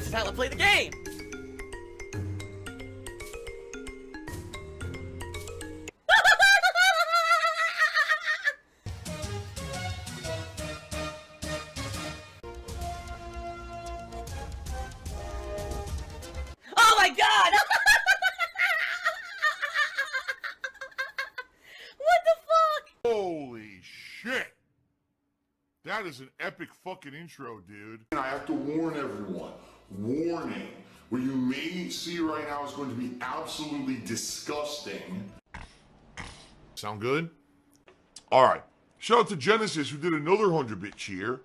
This is how I play the game. Oh my god! What the fuck? Holy shit! That is an epic fucking intro, dude. And I have to warn everyone. Warning. What you may see right now is going to be absolutely disgusting. Sound good? Alright. Shout out to Genesis who did another 100-bit cheer.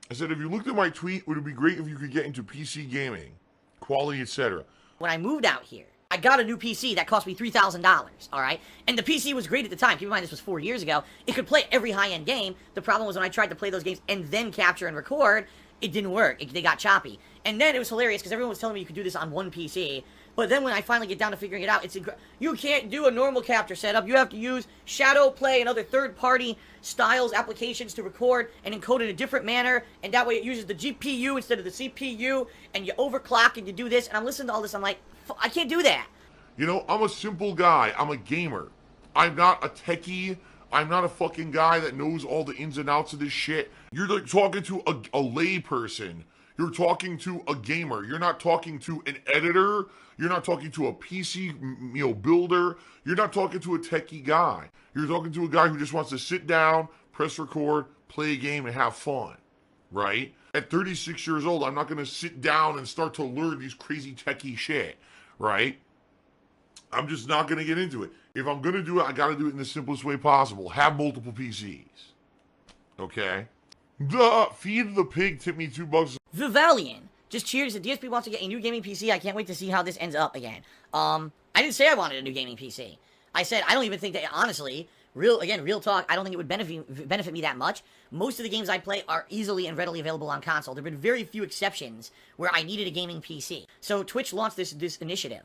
I said, if you looked at my tweet, would it be great if you could get into PC gaming, quality, etc. When I moved out here, I got a new PC that cost me $3,000, alright? And the PC was great at the time. Keep in mind, this was 4 years ago. It could play every high-end game. The problem was when I tried to play those games and then capture and record, it didn't work. They got choppy. And then it was hilarious because everyone was telling me you could do this on one PC. But then when I finally get down to figuring it out, you can't do a normal capture setup. You have to use Shadow Play and other third-party styles, applications to record and encode in a different manner. And that way it uses the GPU instead of the CPU. And you overclock and you do this. And I'm listening to all this. I'm like, I can't do that. You know, I'm a simple guy. I'm a gamer. I'm not a techie. I'm not a fucking guy that knows all the ins and outs of this shit. You're like talking to a lay person. You're talking to a gamer. You're not talking to an editor. You're not talking to a PC, builder. You're not talking to a techie guy. You're talking to a guy who just wants to sit down, press record, play a game, and have fun, right? At 36 years old, I'm not going to sit down and start to learn these crazy techie shit, right? I'm just not going to get into it. If I'm going to do it, I got to do it in the simplest way possible. Have multiple PCs. Okay? Feed the pig tipped me $2. Vivalian just cheered. Said DSP wants to get a new gaming PC. I can't wait to see how this ends up again. I didn't say I wanted a new gaming PC. I said I don't even think that, honestly, real talk, I don't think it would benefit me that much. Most of the games I play are easily and readily available on console. There have been very few exceptions where I needed a gaming PC. So Twitch launched this initiative.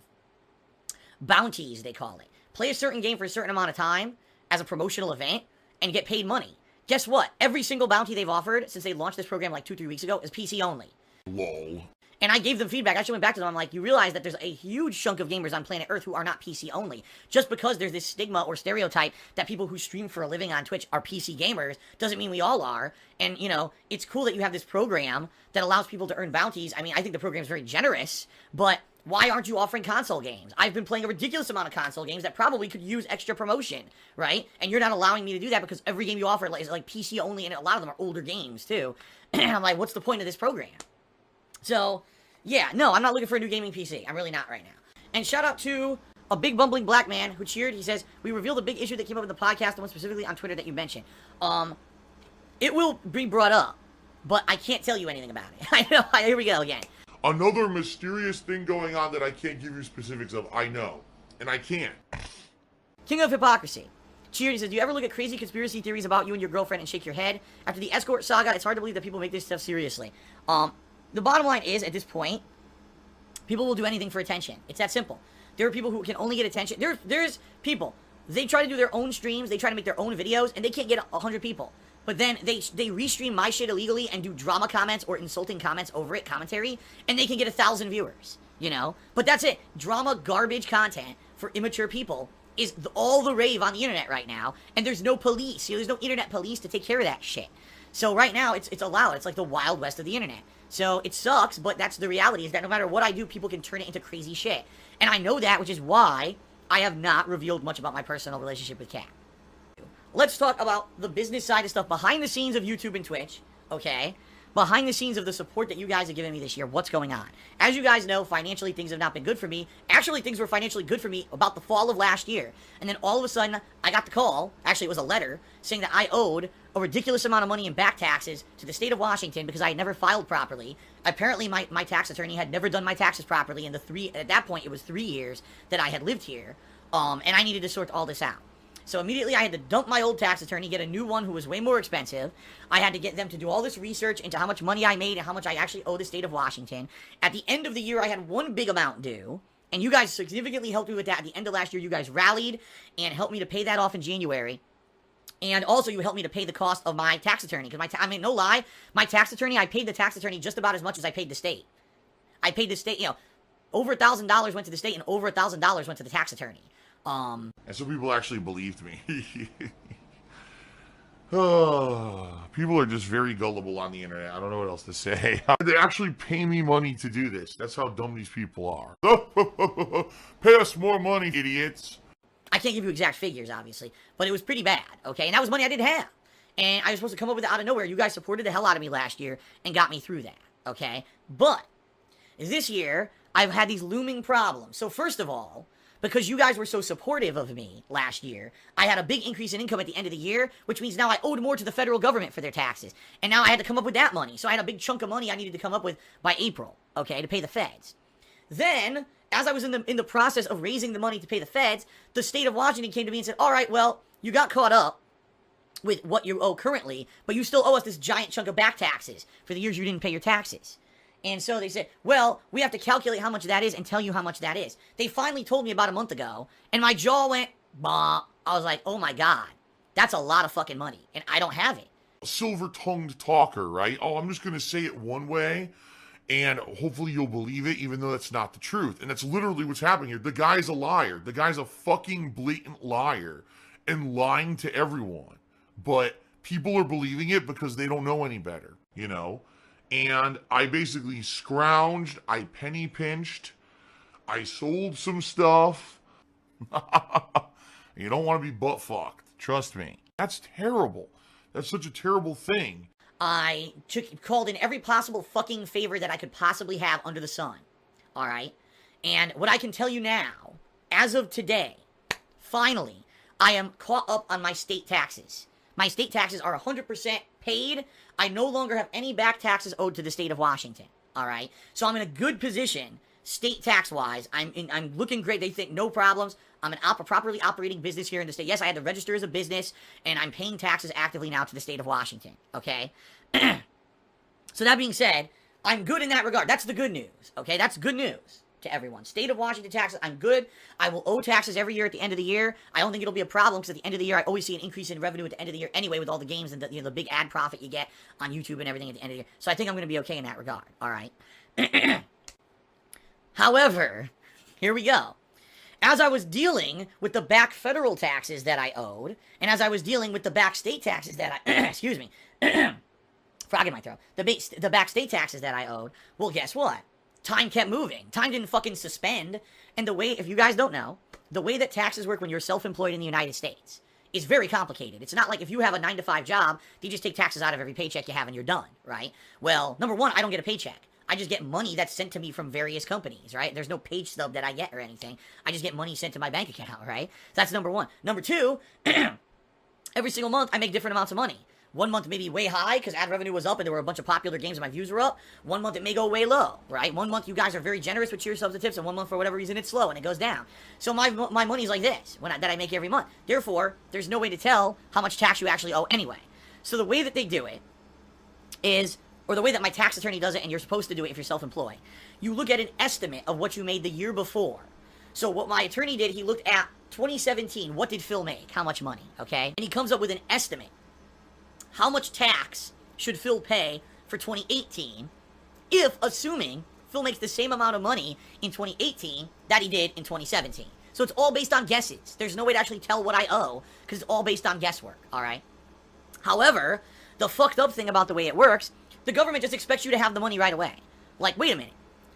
Bounties, they call it. Play a certain game for a certain amount of time as a promotional event and get paid money. Guess what? Every single bounty they've offered since they launched this program like 2-3 weeks ago is PC only. Lol. And I gave them feedback. I actually went back to them. I'm like, you realize that there's a huge chunk of gamers on planet Earth who are not PC only. Just because there's this stigma or stereotype that people who stream for a living on Twitch are PC gamers doesn't mean we all are. And, it's cool that you have this program that allows people to earn bounties. I mean, I think the program's very generous, but why aren't you offering console games? I've been playing a ridiculous amount of console games that probably could use extra promotion, right? And you're not allowing me to do that because every game you offer is like PC only, and a lot of them are older games, too. And I'm like, what's the point of this program? So, yeah, no, I'm not looking for a new gaming PC. I'm really not right now. And shout out to a big bumbling black man who cheered. He says, we revealed a big issue that came up in the podcast, the one specifically on Twitter that you mentioned. It will be brought up, but I can't tell you anything about it. I know, here we go again. Another mysterious thing going on that I can't give you specifics of. I know. And I can't. King of Hypocrisy. Cheered, he says, do you ever look at crazy conspiracy theories about you and your girlfriend and shake your head? After the escort saga, it's hard to believe that people make this stuff seriously. The bottom line is, at this point, people will do anything for attention. It's that simple. There are people who can only get attention. There's people, they try to do their own streams, they try to make their own videos, and they can't get 100 people. But then they restream my shit illegally and do drama comments or insulting comments over it, commentary, and they can get 1,000 viewers, But that's it. Drama, garbage content for immature people is all the rave on the internet right now, and there's no police. There's no internet police to take care of that shit. So right now, it's allowed. It's like the Wild West of the internet. So it sucks, but that's the reality, is that no matter what I do, people can turn it into crazy shit. And I know that, which is why I have not revealed much about my personal relationship with Kat. Let's talk about the business side of stuff behind the scenes of YouTube and Twitch, okay? Behind the scenes of the support that you guys have given me this year, what's going on? As you guys know, financially, things have not been good for me. Actually, things were financially good for me about the fall of last year. And then all of a sudden, I got the call, actually it was a letter, saying that I owed a ridiculous amount of money in back taxes to the state of Washington because I had never filed properly. Apparently, my tax attorney had never done my taxes properly in at that point, it was 3 years that I had lived here. And I needed to sort all this out. So immediately I had to dump my old tax attorney, get a new one who was way more expensive. I had to get them to do all this research into how much money I made and how much I actually owe the state of Washington. At the end of the year, I had one big amount due. And you guys significantly helped me with that. At the end of last year, you guys rallied and helped me to pay that off in January. And also, you helped me to pay the cost of my tax attorney. Because, no lie, my tax attorney, I paid the tax attorney just about as much as I paid the state. I paid the state, over $1,000 went to the state and over $1,000 went to the tax attorney. And so people actually believed me. People are just very gullible on the internet. I don't know what else to say. They actually pay me money to do this. That's how dumb these people are. Pay us more money, idiots. I can't give you exact figures, obviously, but it was pretty bad, okay? And that was money I didn't have. And I was supposed to come up with it out of nowhere. You guys supported the hell out of me last year and got me through that, okay? But this year, I've had these looming problems. So first of all, because you guys were so supportive of me last year, I had a big increase in income at the end of the year, which means now I owed more to the federal government for their taxes. And now I had to come up with that money. So I had a big chunk of money I needed to come up with by April, okay, to pay the feds. Then, as I was in the process of raising the money to pay the feds, the state of Washington came to me and said, all right, well, you got caught up with what you owe currently, but you still owe us this giant chunk of back taxes for the years you didn't pay your taxes. And so they said, well, we have to calculate how much that is and tell you how much that is. They finally told me about a month ago, and my jaw went, bah. I was like, oh my God, that's a lot of fucking money, and I don't have it. Silver-tongued talker, right? Oh, I'm just going to say it one way, and hopefully you'll believe it, even though that's not the truth. And that's literally what's happening here. The guy's a liar. The guy's a fucking blatant liar and lying to everyone. But people are believing it because they don't know any better, you know? And I basically scrounged, I penny pinched, I sold some stuff. You don't want to be butt fucked. Trust me. That's terrible. That's such a terrible thing. I called in every possible fucking favor that I could possibly have under the sun. Alright? And what I can tell you now, as of today, finally, I am caught up on my state taxes. My state taxes are 100% paid. I no longer have any back taxes owed to the state of Washington. All right, so I'm in a good position, state tax-wise. I'm looking great. They think no problems. I'm an properly operating business here in the state. Yes, I had to register as a business, and I'm paying taxes actively now to the state of Washington. Okay, so that being said, I'm good in that regard. That's the good news. Okay, that's good news to everyone. State of Washington taxes, I'm good. I will owe taxes every year at the end of the year. I don't think it'll be a problem because at the end of the year, I always see an increase in revenue at the end of the year anyway with all the games and the big ad profit you get on YouTube and everything at the end of the year. So I think I'm going to be okay in that regard. All right. However, here we go. As I was dealing with the back federal taxes that I owed, and as I was dealing with the back state taxes that I, excuse me, frog in my throat, the back state taxes that I owed, well, guess what? Time kept moving. Time didn't fucking suspend. And the way, if you guys don't know, the way that taxes work when you're self-employed in the United States is very complicated. It's not like if you have a 9-to-5 job, you just take taxes out of every paycheck you have and you're done, right? Well, number one, I don't get a paycheck. I just get money that's sent to me from various companies, right? There's no page stub that I get or anything. I just get money sent to my bank account, right? So that's number one. Number two, every single month I make different amounts of money. One month may be way high because ad revenue was up and there were a bunch of popular games and my views were up. One month it may go way low, right? One month you guys are very generous with cheer subs and tips, and one month for whatever reason it's slow and it goes down. So my money's like this that I make every month. Therefore, there's no way to tell how much tax you actually owe anyway. So the way that they do it is, or the way that my tax attorney does it, and you're supposed to do it if you're self-employed, you look at an estimate of what you made the year before. So what my attorney did, he looked at 2017, what did Phil make? How much money, okay? And he comes up with an estimate. How much tax should Phil pay for 2018 if, assuming Phil makes the same amount of money in 2018 that he did in 2017? So it's all based on guesses. There's no way to actually tell what I owe because it's all based on guesswork, all right? However, the fucked up thing about the way it works, the government just expects you to have the money right away. Like, wait a minute.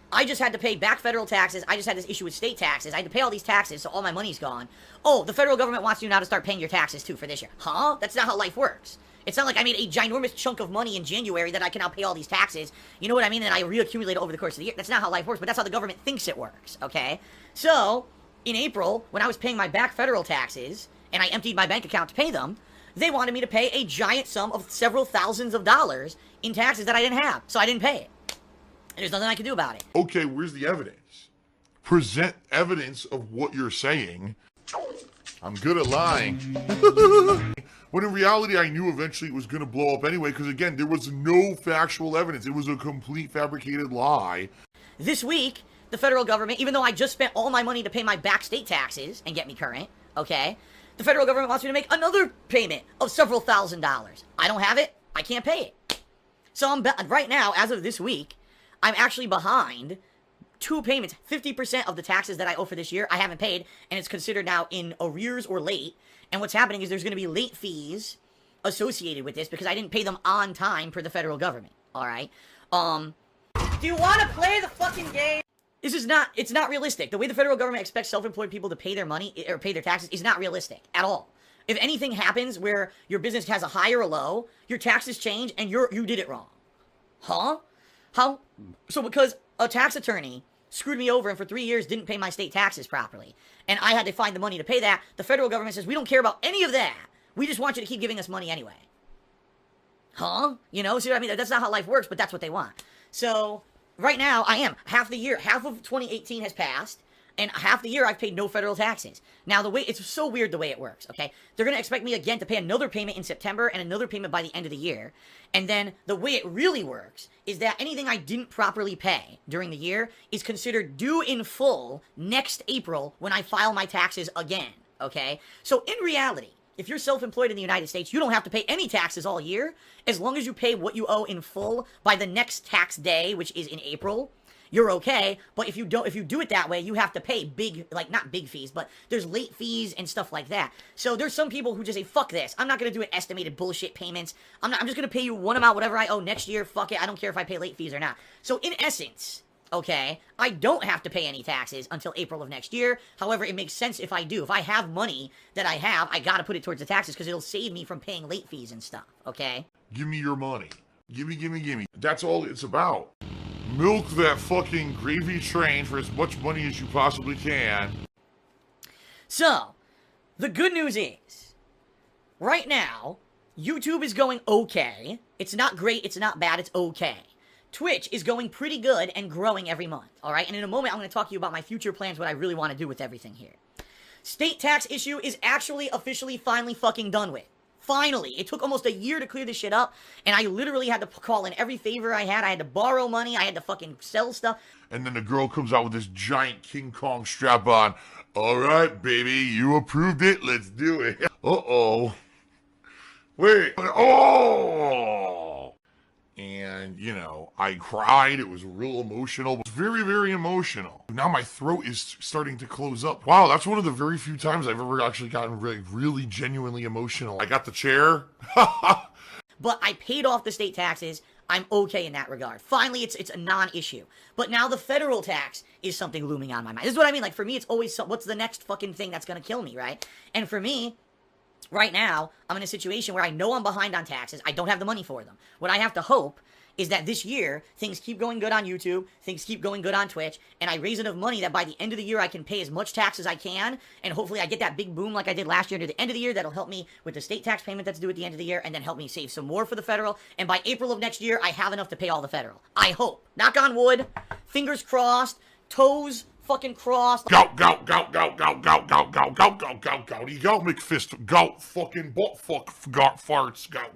I just had to pay back federal taxes. I just had this issue with state taxes. I had to pay all these taxes, so all my money's gone. Oh, the federal government wants you now to start paying your taxes too for this year. Huh? That's not how life works. It's not like I made a ginormous chunk of money in January that I can now pay all these taxes. You know what I mean? And I reaccumulate over the course of the year. That's not how life works, but that's how the government thinks it works, okay? So, in April, when I was paying my back federal taxes, and I emptied my bank account to pay them, they wanted me to pay a giant sum of several thousands of dollars in taxes that I didn't have. So I didn't pay it. And there's nothing I can do about it. Okay, where's the evidence? Present evidence of what you're saying. I'm good at lying. When in reality, I knew eventually it was going to blow up anyway, because again, there was no factual evidence. It was a complete fabricated lie. This week, the federal government, even though I just spent all my money to pay my back state taxes and get me current, okay, the federal government wants me to make another payment of several $1,000s. I don't have it. I can't pay it. So right now, as of this week, I'm actually behind 2 payments. 50% of the taxes that I owe for this year, I haven't paid, and it's considered now in arrears or late. And what's happening is there's going to be late fees associated with this because I didn't pay them on time per the federal government. All right. Do you want to play the fucking game? It's not realistic. The way the federal government expects self-employed people to pay their money or pay their taxes is not realistic at all. If anything happens where your business has a high or a low, your taxes change and you did it wrong. Huh? How? So because a tax attorney screwed me over and for 3 years didn't pay my state taxes properly, and I had to find the money to pay that, the federal government says, we don't care about any of that. We just want you to keep giving us money anyway. Huh? You know, see what I mean? That's not how life works, but that's what they want. So, right now, I am. Half of 2018 has passed, and half the year I've paid no federal taxes. Now, it's so weird the way it works, okay? They're going to expect me again to pay another payment in September and another payment by the end of the year. And then the way it really works is that anything I didn't properly pay during the year is considered due in full next April when I file my taxes again, okay? So, in reality, if you're self-employed in the United States, you don't have to pay any taxes all year as long as you pay what you owe in full by the next tax day, which is in April. You're okay, but if you do it that way, you have to pay not big fees, but there's late fees and stuff like that. So there's some people who just say, fuck this. I'm not going to do an estimated bullshit payments. I'm just going to pay you one amount, whatever I owe next year. Fuck it. I don't care if I pay late fees or not. So in essence, okay, I don't have to pay any taxes until April of next year. However, it makes sense if I do. If I have money that I gotta put it towards the taxes because it'll save me from paying late fees and stuff, okay? Give me your money. Gimme. That's all it's about. Milk that fucking gravy train for as much money as you possibly can. So, the good news is, right now, YouTube is going okay. It's not great, it's not bad, it's okay. Twitch is going pretty good and growing every month, alright? And in a moment, I'm going to talk to you about my future plans, what I really want to do with everything here. State tax issue is actually officially finally fucking done with. Finally. It took almost a year to clear this shit up, and I literally had to call in every favor I had. I had to borrow money. I had to fucking sell stuff. And then the girl comes out with this giant King Kong strap-on. Alright, baby, you approved it. Let's do it. Uh-oh. Wait. Oh! And, you know, I cried. It was real emotional. It was very, very emotional. Now my throat is starting to close up. Wow, that's one of the very few times I've ever actually gotten really genuinely emotional. I got the chair. But I paid off the state taxes. I'm okay in that regard. Finally, it's a non-issue. But now the federal tax is something looming on my mind. This is what I mean. Like, for me, it's always, what's the next fucking thing that's going to kill me, right? And for me, right now, I'm in a situation where I know I'm behind on taxes. I don't have the money for them. What I have to hope is that this year, things keep going good on YouTube, things keep going good on Twitch, and I raise enough money that by the end of the year, I can pay as much tax as I can, and hopefully I get that big boom like I did last year near the end of the year. That'll help me with the state tax payment that's due at the end of the year, and then help me save some more for the federal, and by April of next year, I have enough to pay all the federal. I hope. Knock on wood, fingers crossed, toes fucking crossed. Gout, McFist, gout, fucking butt fuck, gout, farts, gout.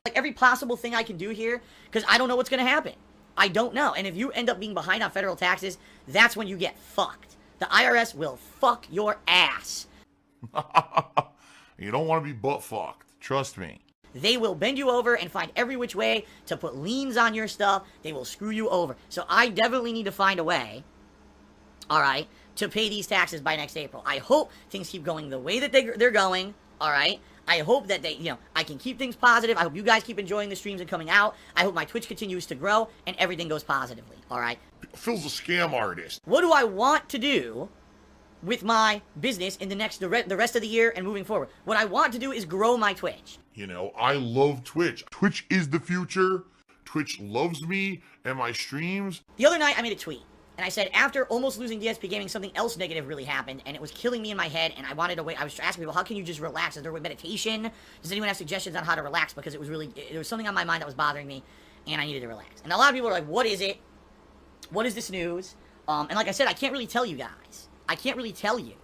Like every possible thing I can do here, because I don't know what's going to happen. I don't know. And if you end up being behind on federal taxes, that's when you get fucked. The IRS will fuck your ass. You don't want to be butt fucked. Trust me. They will bend you over and find every which way to put liens on your stuff. They will screw you over. So I definitely need to find a way, alright, to pay these taxes by next April. I hope things keep going the way that they're going, alright? I hope that I can keep things positive. I hope you guys keep enjoying the streams and coming out. I hope my Twitch continues to grow and everything goes positively, alright? Phil's a scam artist. What do I want to do with my business in the rest of the year and moving forward? What I want to do is grow my Twitch. You know, I love Twitch. Twitch is the future. Twitch loves me and my streams. The other night, I made a tweet. And I said, after almost losing DsPgaming, something else negative really happened, and it was killing me in my head, and I wanted to wait. I was asking people, how can you just relax? Is there a way meditation? Does anyone have suggestions on how to relax? Because it was there was something on my mind that was bothering me, and I needed to relax. And a lot of people are like, what is it? What is this news? And like I said, I can't really tell you guys. I can't really tell you,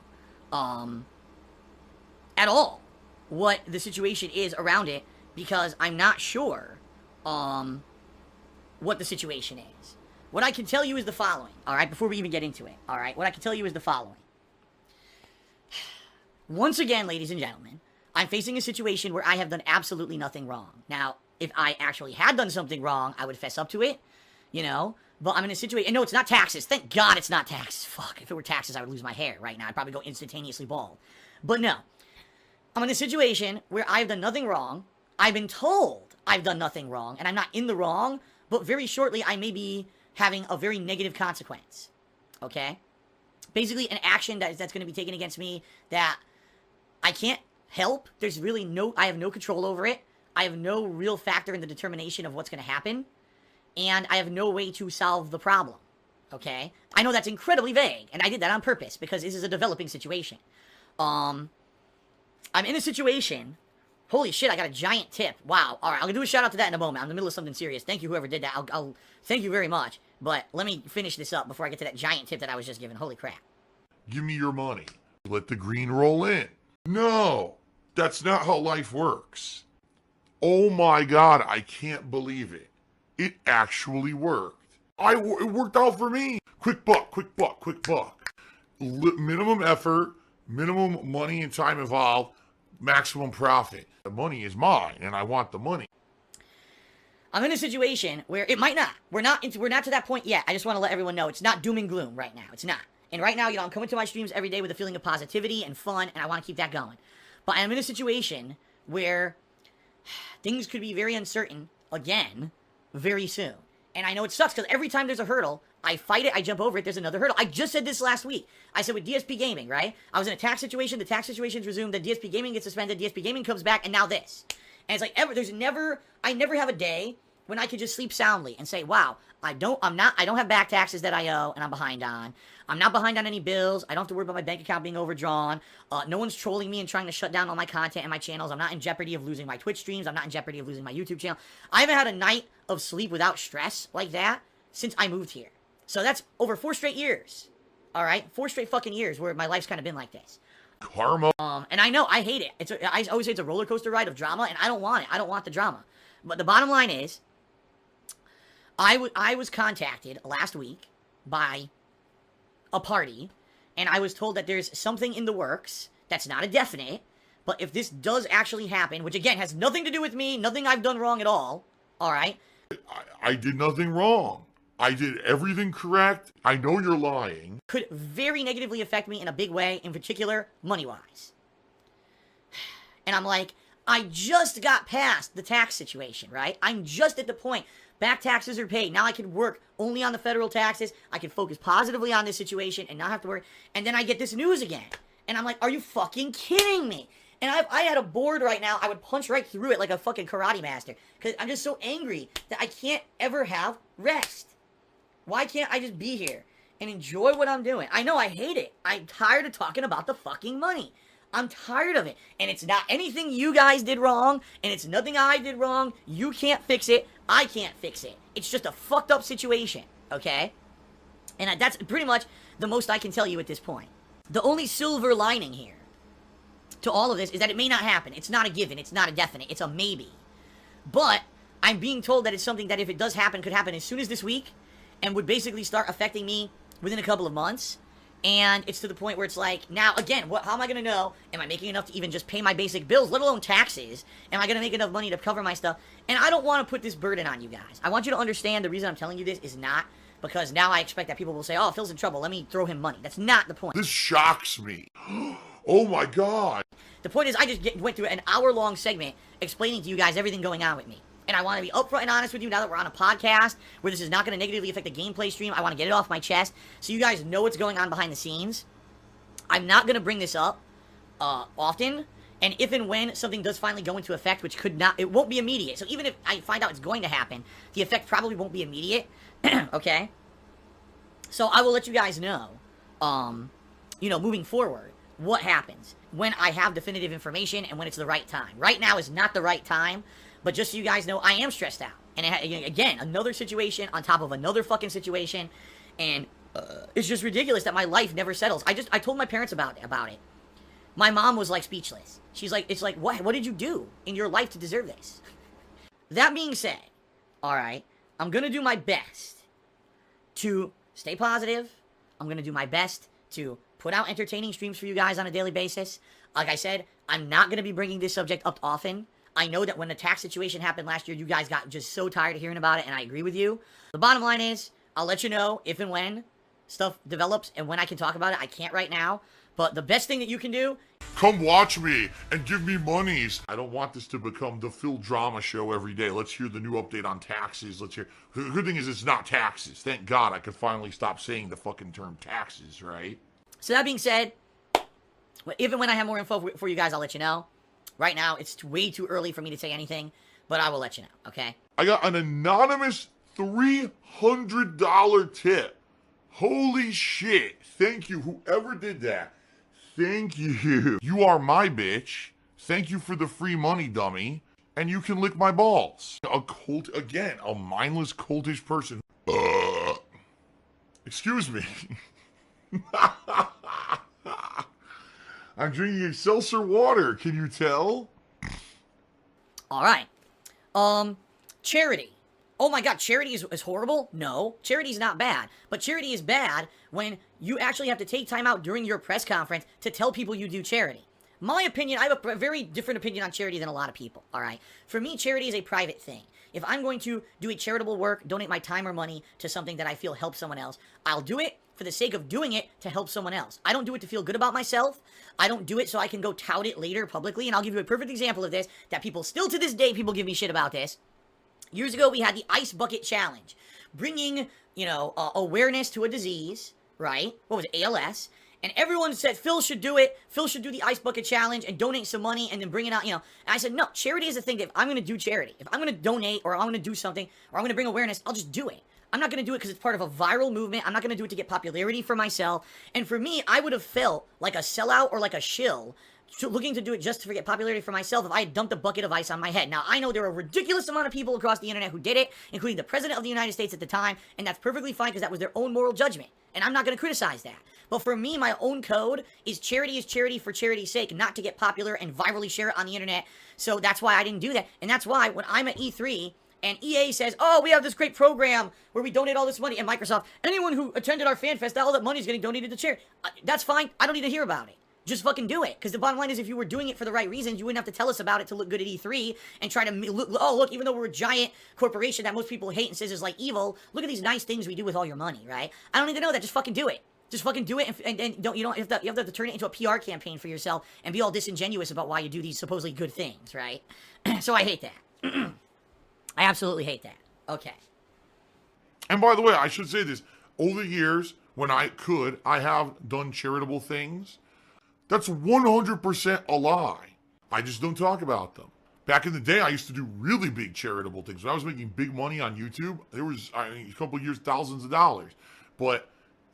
at all, what the situation is around it, because I'm not sure, what the situation is. What I can tell you is the following, alright, before we even get into it, alright? What I can tell you is the following. Once again, ladies and gentlemen, I'm facing a situation where I have done absolutely nothing wrong. Now, if I actually had done something wrong, I would fess up to it, you know? But I'm in a situation, and no, it's not taxes. Thank God it's not taxes. Fuck, if it were taxes, I would lose my hair right now. I'd probably go instantaneously bald. But no. I'm in a situation where I've done nothing wrong. I've been told I've done nothing wrong, and I'm not in the wrong, but very shortly I may be having a very negative consequence. Okay? Basically, an action that's going to be taken against me that I can't help. There's really I have no control over it. I have no real factor in the determination of what's going to happen. And I have no way to solve the problem. Okay? I know that's incredibly vague, and I did that on purpose, because this is a developing situation. I'm in a situation... Holy shit, I got a giant tip. Wow. Alright, I'm gonna do a shout out to that in a moment. I'm in the middle of something serious. Thank you, whoever did that. I'll thank you very much. But let me finish this up before I get to that giant tip that I was just given. Holy crap. Give me your money. Let the green roll in. No, that's not how life works. Oh my God, I can't believe it. It actually worked. It worked out for me. Quick buck, quick buck, quick buck. Minimum effort, minimum money and time involved, maximum profit. The money is mine, and I want the money. I'm in a situation where it might not. We're not to that point yet. I just want to let everyone know it's not doom and gloom right now. It's not. And right now, I'm coming to my streams every day with a feeling of positivity and fun, and I want to keep that going. But I'm in a situation where things could be very uncertain again very soon. And I know it sucks because every time there's a hurdle, I fight it, I jump over it, there's another hurdle. I just said this last week. I said with DsPgaming, right? I was in a tax situation, the tax situation's resumed, then DsPgaming gets suspended, DsPgaming comes back, and now this. And it's like, I never have a day when I could just sleep soundly and say, wow, I don't have back taxes that I owe and I'm behind on. I'm not behind on any bills. I don't have to worry about my bank account being overdrawn. No one's trolling me and trying to shut down all my content and my channels. I'm not in jeopardy of losing my Twitch streams. I'm not in jeopardy of losing my YouTube channel. I haven't had a night of sleep without stress like that since I moved here. So that's over 4 straight years. All right? 4 straight fucking years where my life's kind of been like this. Karma. And I know, I hate it. I always say it's a roller coaster ride of drama, and I don't want it. I don't want the drama. But the bottom line is, I was contacted last week by a party, and I was told that there's something in the works that's not a definite, but if this does actually happen, which again has nothing to do with me, nothing I've done wrong at all, alright? I did nothing wrong. I did everything correct. I know you're lying. Could very negatively affect me in a big way, in particular, money-wise. And I'm like, I just got past the tax situation, right? I'm just at the point. Back taxes are paid. Now I can work only on the federal taxes. I can focus positively on this situation and not have to worry. And then I get this news again. And I'm like, are you fucking kidding me? And I had a board right now. I would punch right through it like a fucking karate master. Because I'm just so angry that I can't ever have rest. Why can't I just be here and enjoy what I'm doing? I know I hate it. I'm tired of talking about the fucking money. I'm tired of it. And it's not anything you guys did wrong, and it's nothing I did wrong. You can't fix it. I can't fix it. It's just a fucked up situation, okay? And that's pretty much the most I can tell you at this point. The only silver lining here to all of this is that it may not happen. It's not a given. It's not a definite. It's a maybe. But I'm being told that it's something that if it does happen, could happen as soon as this week, and would basically start affecting me within a couple of months. And it's to the point where it's like, now, again, how am I going to know? Am I making enough to even just pay my basic bills, let alone taxes? Am I going to make enough money to cover my stuff? And I don't want to put this burden on you guys. I want you to understand the reason I'm telling you this is not because now I expect that people will say, oh, Phil's in trouble, let me throw him money. That's not the point. This shocks me. Oh my God. The point is I just went through an hour-long segment explaining to you guys everything going on with me. And I want to be upfront and honest with you now that we're on a podcast where this is not going to negatively affect the gameplay stream. I want to get it off my chest so you guys know what's going on behind the scenes. I'm not going to bring this up often. And if and when something does finally go into effect, which could not, it won't be immediate. So even if I find out it's going to happen, the effect probably won't be immediate. Okay? So I will let you guys know, moving forward, what happens when I have definitive information and when it's the right time. Right now is not the right time. But just so you guys know, I am stressed out. And again, another situation on top of another fucking situation. And it's just ridiculous that my life never settles. I told my parents about it. My mom was like speechless. She's like, it's like, what did you do in your life to deserve this? That being said, alright, I'm gonna do my best to stay positive. I'm gonna do my best to put out entertaining streams for you guys on a daily basis. Like I said, I'm not gonna be bringing this subject up often. I know that when the tax situation happened last year, you guys got just so tired of hearing about it, and I agree with you. The bottom line is, I'll let you know if and when stuff develops and when I can talk about it. I can't right now. But the best thing that you can do... Come watch me and give me monies. I don't want this to become the Phil drama show every day. Let's hear the new update on taxes. Let's hear... The good thing is it's not taxes. Thank God I could finally stop saying the fucking term taxes, right? So that being said, even when I have more info for you guys, I'll let you know. Right now, it's way too early for me to say anything, but I will let you know, okay? I got an anonymous $300 tip. Holy shit. Thank you, whoever did that. Thank you. You are my bitch. Thank you for the free money, dummy. And you can lick my balls. A mindless, cultish person. Excuse me. I'm drinking a seltzer water, can you tell? Alright. Charity. Oh my god, charity is horrible? No, charity's not bad. But charity is bad when you actually have to take time out during your press conference to tell people you do charity. My opinion, I have a very different opinion on charity than a lot of people, alright? For me, charity is a private thing. If I'm going to do a charitable work, donate my time or money to something that I feel helps someone else, I'll do it for the sake of doing it to help someone else. I don't do it to feel good about myself. I don't do it so I can go tout it later publicly, and I'll give you a perfect example of this that people still to this day, people give me shit about this. Years ago, we had the Ice Bucket Challenge, bringing, awareness to a disease, right? What was it, ALS? And everyone said, Phil should do it. Phil should do the Ice Bucket Challenge and donate some money and then bring it out, And I said, no, charity is a thing that if I'm going to do charity, if I'm going to donate or I'm going to do something or I'm going to bring awareness, I'll just do it. I'm not going to do it because it's part of a viral movement. I'm not going to do it to get popularity for myself. And for me, I would have felt like a sellout or like a shill looking to do it just to get popularity for myself if I had dumped a bucket of ice on my head. Now, I know there are a ridiculous amount of people across the internet who did it, including the President of the United States at the time, and that's perfectly fine because that was their own moral judgment, and I'm not going to criticize that. But for me, my own code is charity for charity's sake, not to get popular and virally share it on the internet, so that's why I didn't do that, and that's why when I'm at E3, and EA says, oh, we have this great program where we donate all this money, and Microsoft, anyone who attended our fan fest, all that money is getting donated to charity. That's fine, I don't need to hear about it. Just fucking do it. Because the bottom line is if you were doing it for the right reasons, you wouldn't have to tell us about it to look good at E3 and try to look, even though we're a giant corporation that most people hate and says is like evil, look at these nice things we do with all your money, right? I don't need to know that. Just fucking do it. Just fucking do it and you don't have to turn it into a PR campaign for yourself and be all disingenuous about why you do these supposedly good things, right? So I hate that. I absolutely hate that. Okay. And by the way, I should say this. Over the years, when I have done charitable things. That's 100% a lie. I just don't talk about them. Back in the day, I used to do really big charitable things. When I was making big money on YouTube, there was, a couple of years, thousands of dollars. But,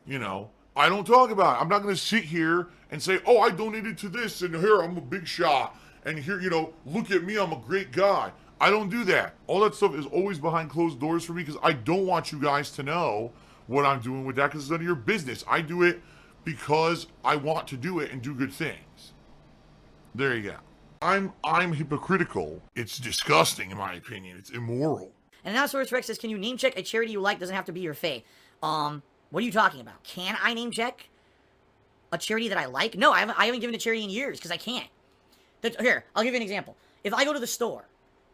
I don't talk about it. I'm not going to sit here and say, oh, I donated to this, and here, I'm a big shot. And here, look at me, I'm a great guy. I don't do that. All that stuff is always behind closed doors for me because I don't want you guys to know what I'm doing with that because it's none of your business. I do it because I want to do it and do good things. There you go. I'm hypocritical. It's disgusting in my opinion. It's immoral. And now Source Rex says, can you name check a charity you like? Doesn't have to be your faith. What are you talking about? Can I name check a charity that I like? No, I haven't given a charity in years because I can't. Here, I'll give you an example. If I go to the store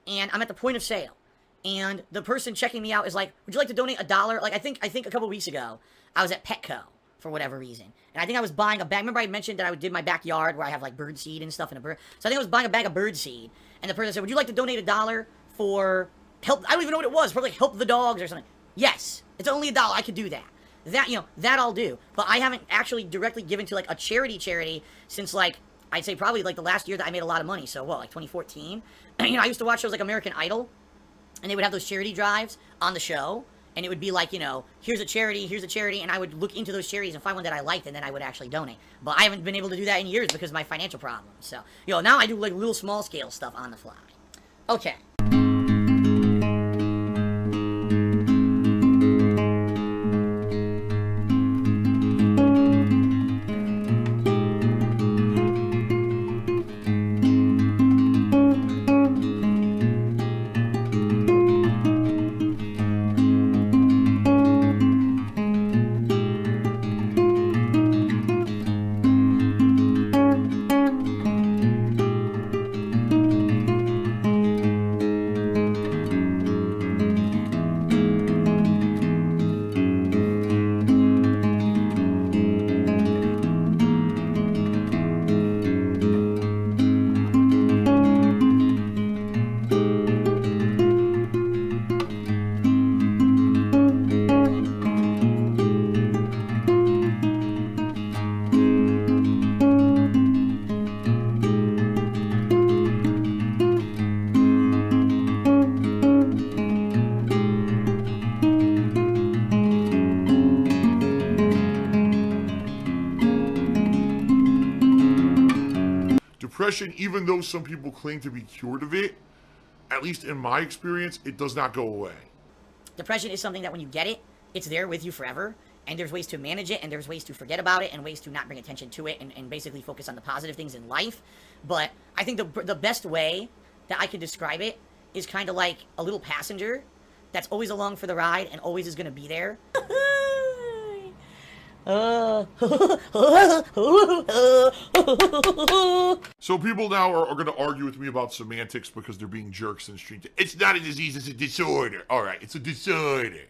and I'm at the point of sale and the person checking me out is like, would you like to donate $1? Like I think a couple weeks ago I was at Petco for whatever reason. And I think I was buying a bag. Remember I mentioned that I did my backyard where I have like bird seed and stuff in a bird. So I think I was buying a bag of bird seed. And the person said, would you like to donate $1 for help? I don't even know what it was. Probably like help the dogs or something. Yes. It's only $1. I could do that. That I'll do. But I haven't actually directly given to like a charity since like, I'd say probably like the last year that I made a lot of money. So what, like 2014? I used to watch shows like American Idol. And they would have those charity drives on the show. And it would be like, here's a charity, and I would look into those charities and find one that I liked, and then I would actually donate. But I haven't been able to do that in years because of my financial problems. So, now I do like little small-scale stuff on the fly. Okay. depression, even though some people claim to be cured of it, at least in my experience, it does not go away. Depression is something that when you get it, it's there with you forever, and there's ways to manage it, and there's ways to forget about it, and ways to not bring attention to it, and basically focus on the positive things in life. But I think the best way that I can describe it is kind of like a little passenger that's always along for the ride and always is going to be there. So people now are going to argue with me about semantics because they're being jerks in the street. It's not a disease, it's a disorder. All right, it's a disorder.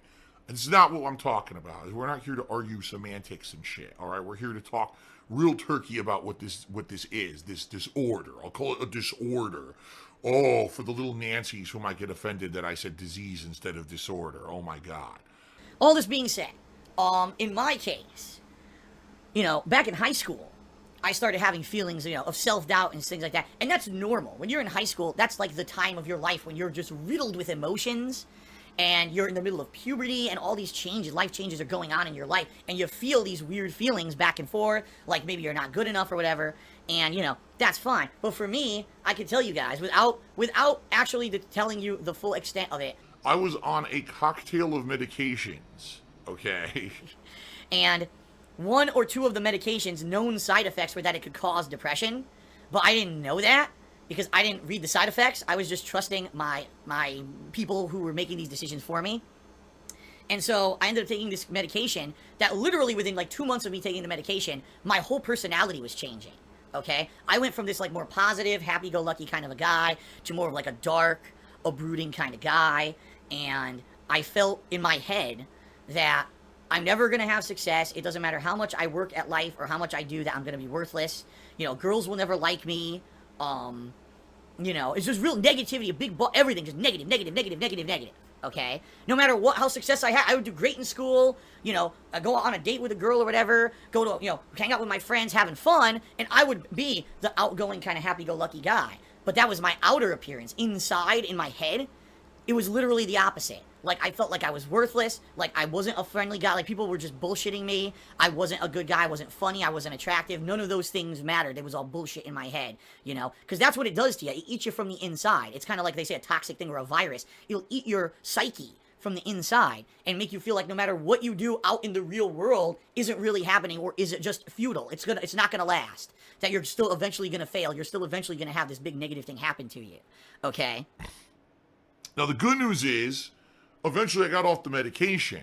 It's not what I'm talking about. We're not here to argue semantics and shit. All right, we're here to talk real turkey about what this is, this disorder. I'll call it a disorder. Oh, for the little Nancys who might get offended that I said disease instead of disorder. Oh my God. All this being said, in my case, back in high school, I started having feelings, of self-doubt and things like that. And that's normal. When you're in high school, that's like the time of your life when you're just riddled with emotions and you're in the middle of puberty and all these changes, life changes are going on in your life, and you feel these weird feelings back and forth, like maybe you're not good enough or whatever, and, that's fine. But for me, I can tell you guys, without actually telling you the full extent of it. I was on a cocktail of medications, okay? And one or two of the medications' known side effects were that it could cause depression, but I didn't know that because I didn't read the side effects. I was just trusting my people who were making these decisions for me. And so I ended up taking this medication that literally within like 2 months of me taking the medication, my whole personality was changing, okay? I went from this like more positive, happy-go-lucky kind of a guy to more of like a brooding kind of guy. And I felt in my head that I'm never going to have success. It doesn't matter how much I work at life or how much I do, that I'm going to be worthless. Girls will never like me. It's just real negativity, everything, just negative, okay? No matter how success I had, I would do great in school, I go on a date with a girl or whatever, go to, hang out with my friends, having fun, and I would be the outgoing kind of happy-go-lucky guy. But that was my outer appearance. Inside, in my head, it was literally the opposite. Like, I felt like I was worthless, like I wasn't a friendly guy, like people were just bullshitting me, I wasn't a good guy, I wasn't funny, I wasn't attractive, none of those things mattered, it was all bullshit in my head, because that's what it does to you, it eats you from the inside. It's kind of like they say a toxic thing or a virus, it'll eat your psyche from the inside, and make you feel like no matter what you do out in the real world isn't really happening, or is it just futile, it's not gonna last, that you're still eventually gonna fail, you're still eventually gonna have this big negative thing happen to you, okay? Now the good news is, eventually I got off the medication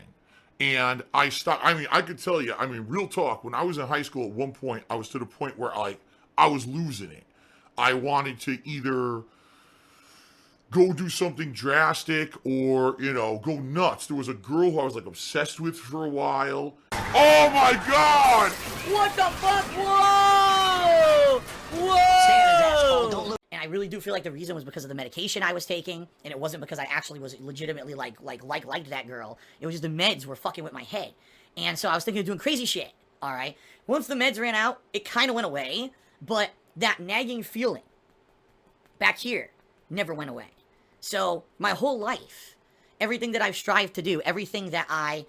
and I stopped. I mean, I could tell you, real talk, when I was in high school at one point, I was to the point where I was losing it. I wanted to either go do something drastic or, go nuts. There was a girl who I was like obsessed with for a while. Oh my God! What the fuck? Whoa! Whoa! And I really do feel like the reason was because of the medication I was taking, and it wasn't because I actually was legitimately liked that girl. It was just the meds were fucking with my head. And so I was thinking of doing crazy shit, alright? Once the meds ran out, it kind of went away, but that nagging feeling back here never went away. So my whole life, everything that I've strived to do, everything that I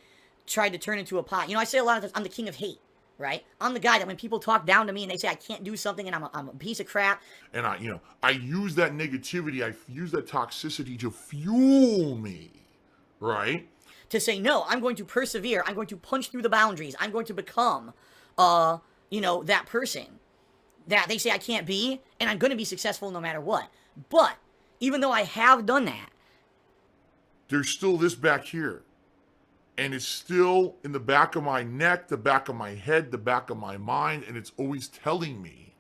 tried to turn into a pot, I say a lot of times, I'm the king of hate. Right? I'm the guy that when people talk down to me and they say I can't do something and I'm a piece of crap. And I use that negativity, I use that toxicity to fuel me, right? To say, no, I'm going to persevere. I'm going to punch through the boundaries. I'm going to become, that person that they say I can't be, and I'm going to be successful no matter what. But even though I have done that, there's still this back here. And it's still in the back of my neck, the back of my head, the back of my mind, and it's always telling me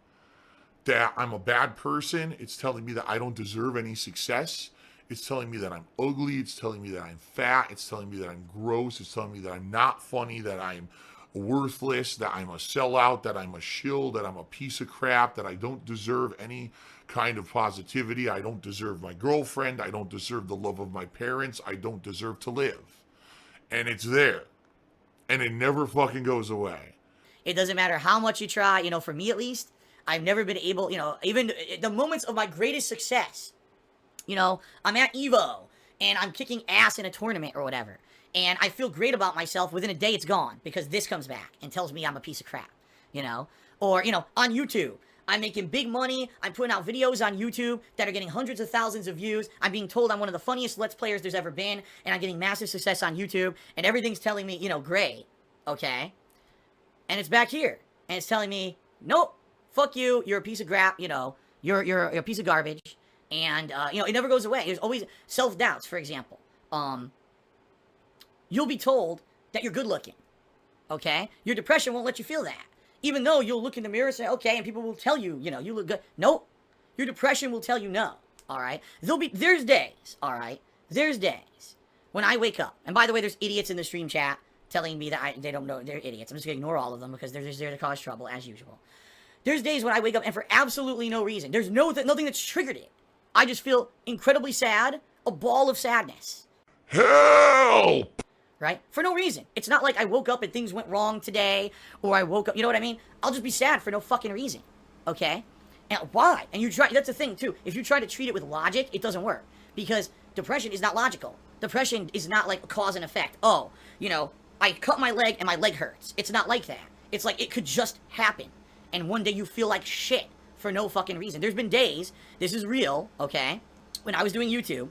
that I'm a bad person. It's telling me that I don't deserve any success. It's telling me that I'm ugly. It's telling me that I'm fat. It's telling me that I'm gross. It's telling me that I'm not funny, that I'm worthless, that I'm a sellout, that I'm a shill, that I'm a piece of crap, that I don't deserve any kind of positivity. I don't deserve my girlfriend. I don't deserve the love of my parents. I don't deserve to live. And it's there. And it never fucking goes away. It doesn't matter how much you try, for me at least, I've never been able, even the moments of my greatest success, I'm at Evo, and I'm kicking ass in a tournament or whatever, and I feel great about myself, within a day it's gone, because this comes back and tells me I'm a piece of crap, or, on YouTube, I'm making big money. I'm putting out videos on YouTube that are getting hundreds of thousands of views. I'm being told I'm one of the funniest Let's Players there's ever been, and I'm getting massive success on YouTube, and everything's telling me, you know, great, okay? And it's back here, and it's telling me, nope, fuck you, you're a piece of crap, you know, you're a piece of garbage, and, you know, it never goes away. There's always self-doubts, for example. You'll be told that you're good looking, okay? Your depression won't let you feel that. Even though you'll look in the mirror and say, okay, and people will tell you, you know, you look good. Nope. Your depression will tell you no, all right? There's days, all right? There's days when I wake up. And by the way, there's idiots in the stream chat telling me that they don't know, they're idiots. I'm just going to ignore all of them because they're just there to cause trouble, as usual. There's days when I wake up and for absolutely no reason, there's nothing that's triggered it. I just feel incredibly sad, a ball of sadness. Help! Right? For no reason. It's not like I woke up and things went wrong today, or I woke up, you know what I mean? I'll just be sad for no fucking reason. Okay? And why? And that's the thing, too. If you try to treat it with logic, it doesn't work. Because depression is not logical. Depression is not like a cause and effect. Oh, you know, I cut my leg and my leg hurts. It's not like that. It's like it could just happen. And one day you feel like shit for no fucking reason. There's been days, this is real, okay, when I was doing YouTube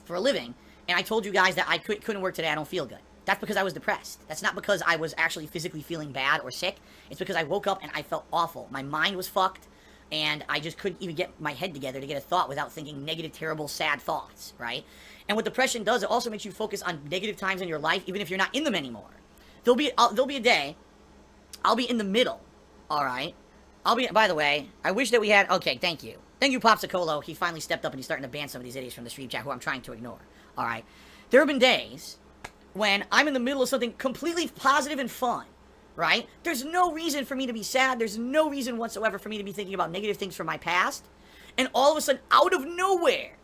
for a living, and I told you guys that I couldn't work today, I don't feel good. That's because I was depressed. That's not because I was actually physically feeling bad or sick. It's because I woke up and I felt awful. My mind was fucked, and I just couldn't even get my head together to get a thought without thinking negative, terrible, sad thoughts, right? And what depression does, it also makes you focus on negative times in your life, even if you're not in them anymore. There'll be a day, I'll be in the middle, all right? By the way, I wish that we had, okay, thank you. Thank you, Popsicolo. He finally stepped up and he's starting to ban some of these idiots from the stream chat who I'm trying to ignore. All right. There have been days when I'm in the middle of something completely positive and fun, right? There's no reason for me to be sad. There's no reason whatsoever for me to be thinking about negative things from my past. And all of a sudden, out of nowhere,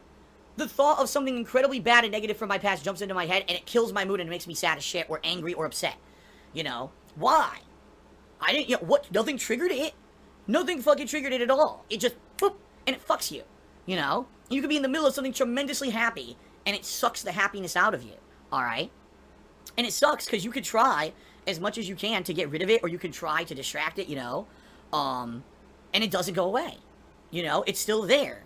the thought of something incredibly bad and negative from my past jumps into my head and it kills my mood and it makes me sad as shit or angry or upset. You know? Why? Nothing triggered it. Nothing fucking triggered it at all. It just, boop, and it fucks you. You know? You could be in the middle of something tremendously happy and it sucks the happiness out of you, alright? And it sucks because you could try as much as you can to get rid of it, or you could try to distract it, you know? And it doesn't go away. You know? It's still there.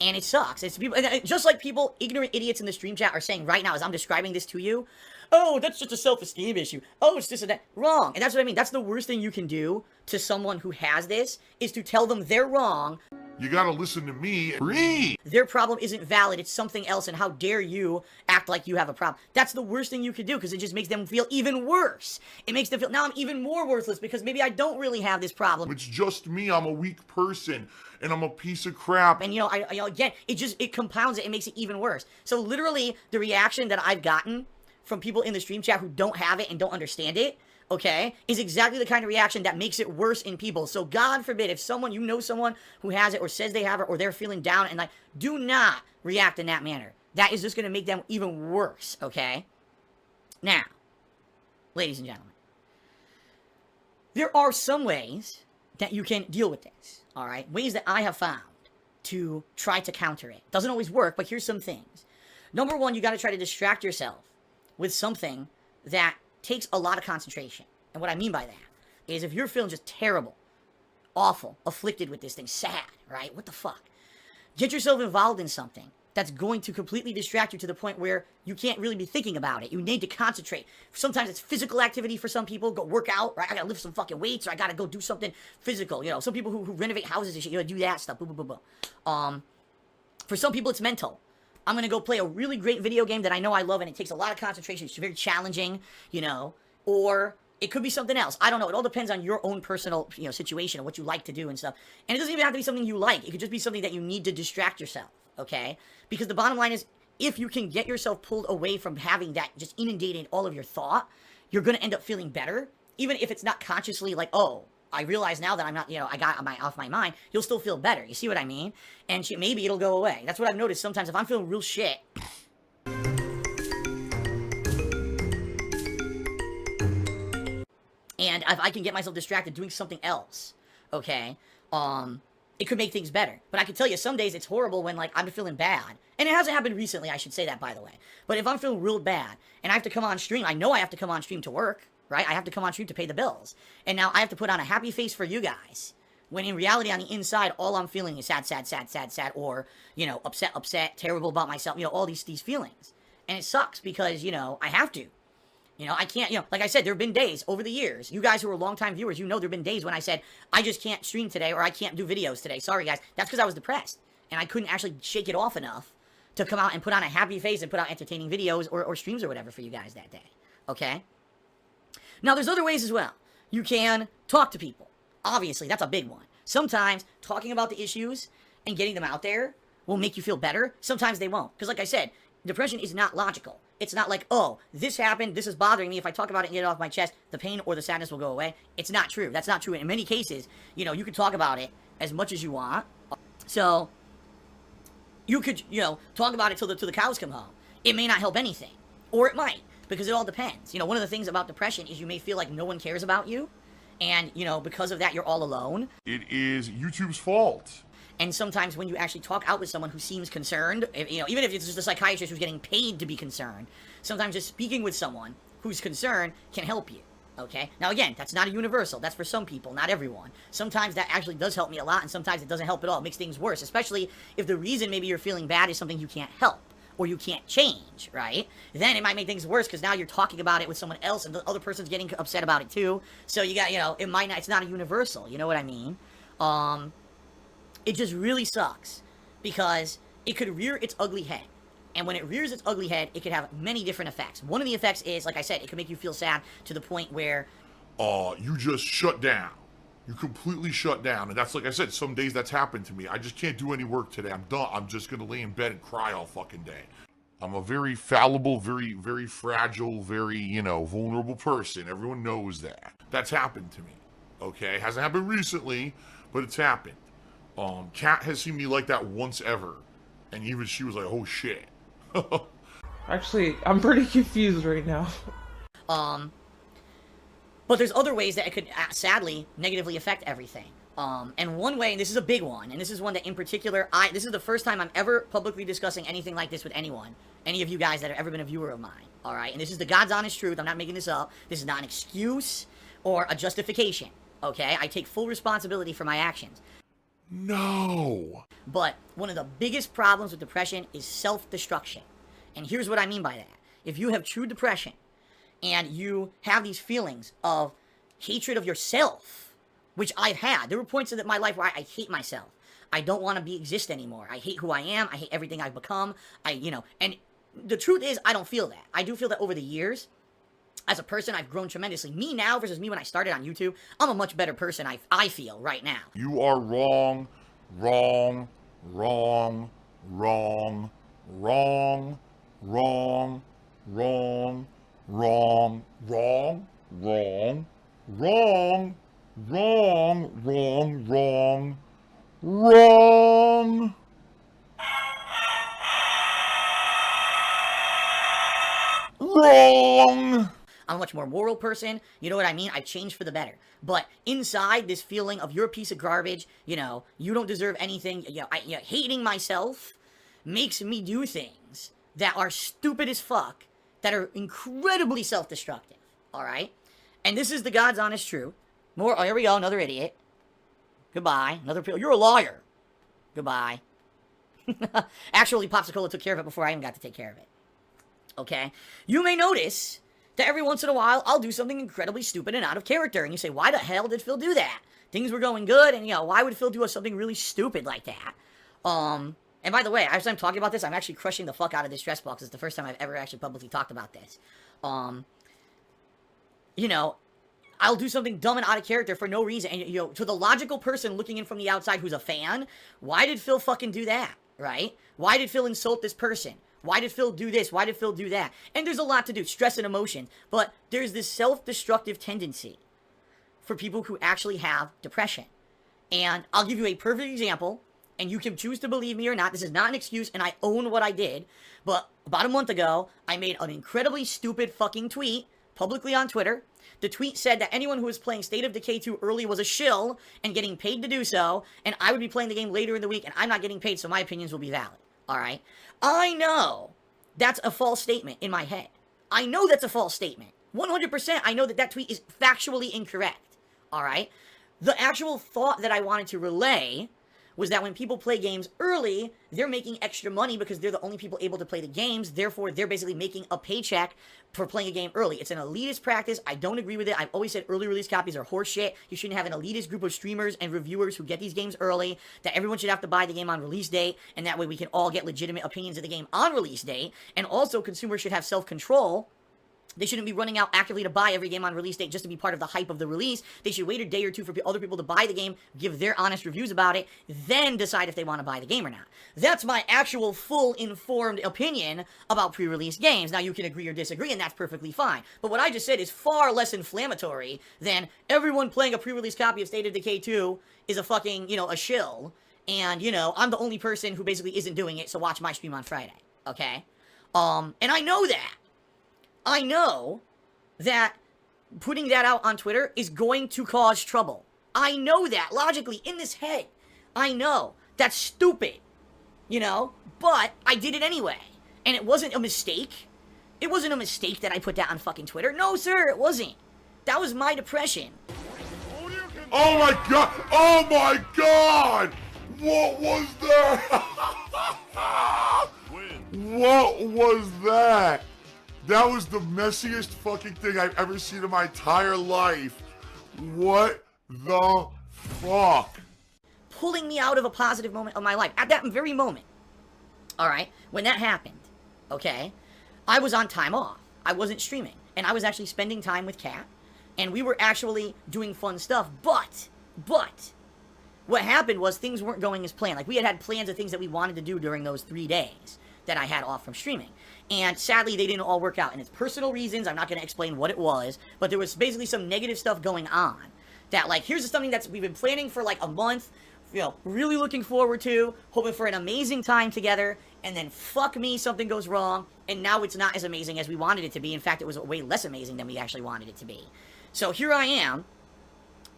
And it sucks. It's people, just like people, ignorant idiots in the stream chat are saying right now as I'm describing this to you, oh, that's just a self-esteem issue. Oh, it's this and that. Wrong. And that's what I mean. That's the worst thing you can do to someone who has this, is to tell them they're wrong. You gotta listen to me. Read. Their problem isn't valid, it's something else, and how dare you act like you have a problem. That's the worst thing you could do, because it just makes them feel even worse. It makes them feel, now I'm even more worthless, because maybe I don't really have this problem. It's just me, I'm a weak person, and I'm a piece of crap. And you know, again, it compounds it, it makes it even worse. So literally, the reaction that I've gotten from people in the stream chat who don't have it and don't understand it, okay, is exactly the kind of reaction that makes it worse in people. So God forbid, if someone, you know someone who has it or says they have it or they're feeling down and like, do not react in that manner. That is just going to make them even worse, okay? Now, ladies and gentlemen, there are some ways that you can deal with this, all right? Ways that I have found to try to counter it. Doesn't always work, but here's some things. Number one, you got to try to distract yourself with something that takes a lot of concentration. And what I mean by that is if you're feeling just terrible, awful, afflicted with this thing, sad, right? What the fuck? Get yourself involved in something that's going to completely distract you to the point where you can't really be thinking about it. You need to concentrate. Sometimes it's physical activity for some people. Go work out, right? I gotta lift some fucking weights, or I gotta go do something physical. You know, some people who renovate houses and shit, you know, do that stuff. Boom, boom, boom, boom. For some people, it's mental. I'm going to go play a really great video game that I know I love and it takes a lot of concentration. It's very challenging, you know, or it could be something else. I don't know. It all depends on your own personal, you know, situation and what you like to do and stuff. And it doesn't even have to be something you like. It could just be something that you need to distract yourself, okay? Because the bottom line is, if you can get yourself pulled away from having that just inundating all of your thought, you're going to end up feeling better, even if it's not consciously like, oh, I realize now that I'm not, you know, I got off my mind, you'll still feel better. You see what I mean? And shit, maybe it'll go away. That's what I've noticed sometimes. If I'm feeling real shit, and if I can get myself distracted doing something else, okay, it could make things better. But I can tell you, some days it's horrible when, like, I'm feeling bad. And it hasn't happened recently, I should say that, by the way. But if I'm feeling real bad, and I have to come on stream, I know I have to come on stream to work, right? I have to come on stream to pay the bills. And now I have to put on a happy face for you guys. When in reality, on the inside, all I'm feeling is sad, sad, sad, sad, sad, or, you know, upset, upset, terrible about myself, you know, all these feelings. And it sucks because, you know, I have to. You know, I can't, you know, like I said, there have been days over the years. You guys who are longtime viewers, you know there have been days when I said, I just can't stream today or I can't do videos today. Sorry, guys. That's because I was depressed. And I couldn't actually shake it off enough to come out and put on a happy face and put out entertaining videos or streams or whatever for you guys that day. Okay? Now, there's other ways as well. You can talk to people. Obviously, that's a big one. Sometimes talking about the issues and getting them out there will make you feel better. Sometimes they won't. Because like I said, depression is not logical. It's not like, oh, this happened, this is bothering me. If I talk about it and get it off my chest, the pain or the sadness will go away. It's not true. That's not true. And in many cases, you know, you can talk about it as much as you want. So, you could, you know, talk about it till the cows come home. It may not help anything. Or it might. Because it all depends. You know, one of the things about depression is you may feel like no one cares about you. And, you know, because of that, you're all alone. It is YouTube's fault. And sometimes when you actually talk out with someone who seems concerned, you know, even if it's just a psychiatrist who's getting paid to be concerned, sometimes just speaking with someone who's concerned can help you, okay? Now, again, that's not a universal. That's for some people, not everyone. Sometimes that actually does help me a lot, and sometimes it doesn't help at all. It makes things worse, especially if the reason maybe you're feeling bad is something you can't help or you can't change, right? Then it might make things worse because now you're talking about it with someone else and the other person's getting upset about it too. So you got, you know, it might not, it's not a universal, you know what I mean? It just really sucks because it could rear its ugly head. And when it rears its ugly head, it could have many different effects. One of the effects is, like I said, it can make you feel sad to the point where... you just shut down. You completely shut down. And that's, like I said, some days that's happened to me. I just can't do any work today. I'm done. I'm just going to lay in bed and cry all fucking day. I'm a very fallible, very, very fragile, very, you know, vulnerable person. Everyone knows that. That's happened to me. Okay? It hasn't happened recently, but it's happened. Kat has seen me like that once ever, and even she was like, oh shit. Actually, I'm pretty confused right now. But there's other ways that it could, sadly, negatively affect everything. And one way, and this is a big one, and this is one that in particular, this is the first time I'm ever publicly discussing anything like this with anyone, any of you guys that have ever been a viewer of mine, alright? And this is the God's honest truth, I'm not making this up, this is not an excuse or a justification, okay? I take full responsibility for my actions. No. But one of the biggest problems with depression is self-destruction. And here's what I mean by that. If you have true depression, and you have these feelings of hatred of yourself, which I've had. There were points in my life where I hate myself. I don't want to exist anymore. I hate who I am. I hate everything I've become. And the truth is, I don't feel that. I do feel that over the years, as a person, I've grown tremendously. Me now versus me when I started on YouTube, I'm a much better person, I feel, right now. You are wrong, wrong, wrong, wrong, wrong, wrong, wrong, wrong, wrong, wrong, wrong, wrong, wrong, wrong, wrong. Wrong. I'm a much more moral person, you know what I mean? I've changed for the better. But inside this feeling of you're a piece of garbage, you know, you don't deserve anything, hating myself makes me do things that are stupid as fuck, that are incredibly self-destructive, alright? And this is the God's honest truth. Oh, here we go, another idiot. Goodbye. You're a liar. Goodbye. Actually, Popsicola took care of it before I even got to take care of it. Okay? You may notice that every once in a while, I'll do something incredibly stupid and out of character. And you say, why the hell did Phil do that? Things were going good, and, why would Phil do something really stupid like that? And by the way, as I'm talking about this, I'm actually crushing the fuck out of this stress box. It's the first time I've ever actually publicly talked about this. I'll do something dumb and out of character for no reason. And, to the logical person looking in from the outside who's a fan, why did Phil fucking do that, right? Why did Phil insult this person? Why did Phil do this? Why did Phil do that? And there's a lot to do, stress and emotion. But there's this self-destructive tendency for people who actually have depression. And I'll give you a perfect example, and you can choose to believe me or not. This is not an excuse, and I own what I did. But about a month ago, I made an incredibly stupid fucking tweet publicly on Twitter. The tweet said that anyone who was playing State of Decay 2 early was a shill and getting paid to do so, and I would be playing the game later in the week, and I'm not getting paid, so my opinions will be valid. Alright? I know that's a false statement in my head. I know that's a false statement. 100% I know that tweet is factually incorrect. Alright? The actual thought that I wanted to relay was that when people play games early, they're making extra money because they're the only people able to play the games. Therefore, they're basically making a paycheck for playing a game early. It's an elitist practice. I don't agree with it. I've always said early release copies are horseshit. You shouldn't have an elitist group of streamers and reviewers who get these games early, that everyone should have to buy the game on release date, and that way we can all get legitimate opinions of the game on release date. And also, consumers should have self-control. They shouldn't be running out actively to buy every game on release date just to be part of the hype of the release. They should wait a day or two for other people to buy the game, give their honest reviews about it, then decide if they want to buy the game or not. That's my actual full informed opinion about pre-release games. Now, you can agree or disagree, and that's perfectly fine. But what I just said is far less inflammatory than everyone playing a pre-release copy of State of Decay 2 is a fucking, a shill. And, I'm the only person who basically isn't doing it, so watch my stream on Friday. Okay? And I know that. I know that putting that out on Twitter is going to cause trouble. I know that, logically, in this head. I know. That's stupid. But I did it anyway. And it wasn't a mistake. It wasn't a mistake that I put that on fucking Twitter. No, sir, it wasn't. That was my depression. Oh my god! Oh my god! What was that? What was that? That was the messiest fucking thing I've ever seen in my entire life. What the fuck? Pulling me out of a positive moment of my life. At that very moment. Alright? When that happened, okay? I was on time off. I wasn't streaming. And I was actually spending time with Kat. And we were actually doing fun stuff. But, what happened was things weren't going as planned. Like, we had plans of things that we wanted to do during those 3 days that I had off from streaming. And sadly, they didn't all work out. And it's personal reasons. I'm not going to explain what it was. But there was basically some negative stuff going on. That, like, here's something that we've been planning for, like, a month. Really looking forward to. Hoping for an amazing time together. And then, fuck me, something goes wrong. And now it's not as amazing as we wanted it to be. In fact, it was way less amazing than we actually wanted it to be. So here I am,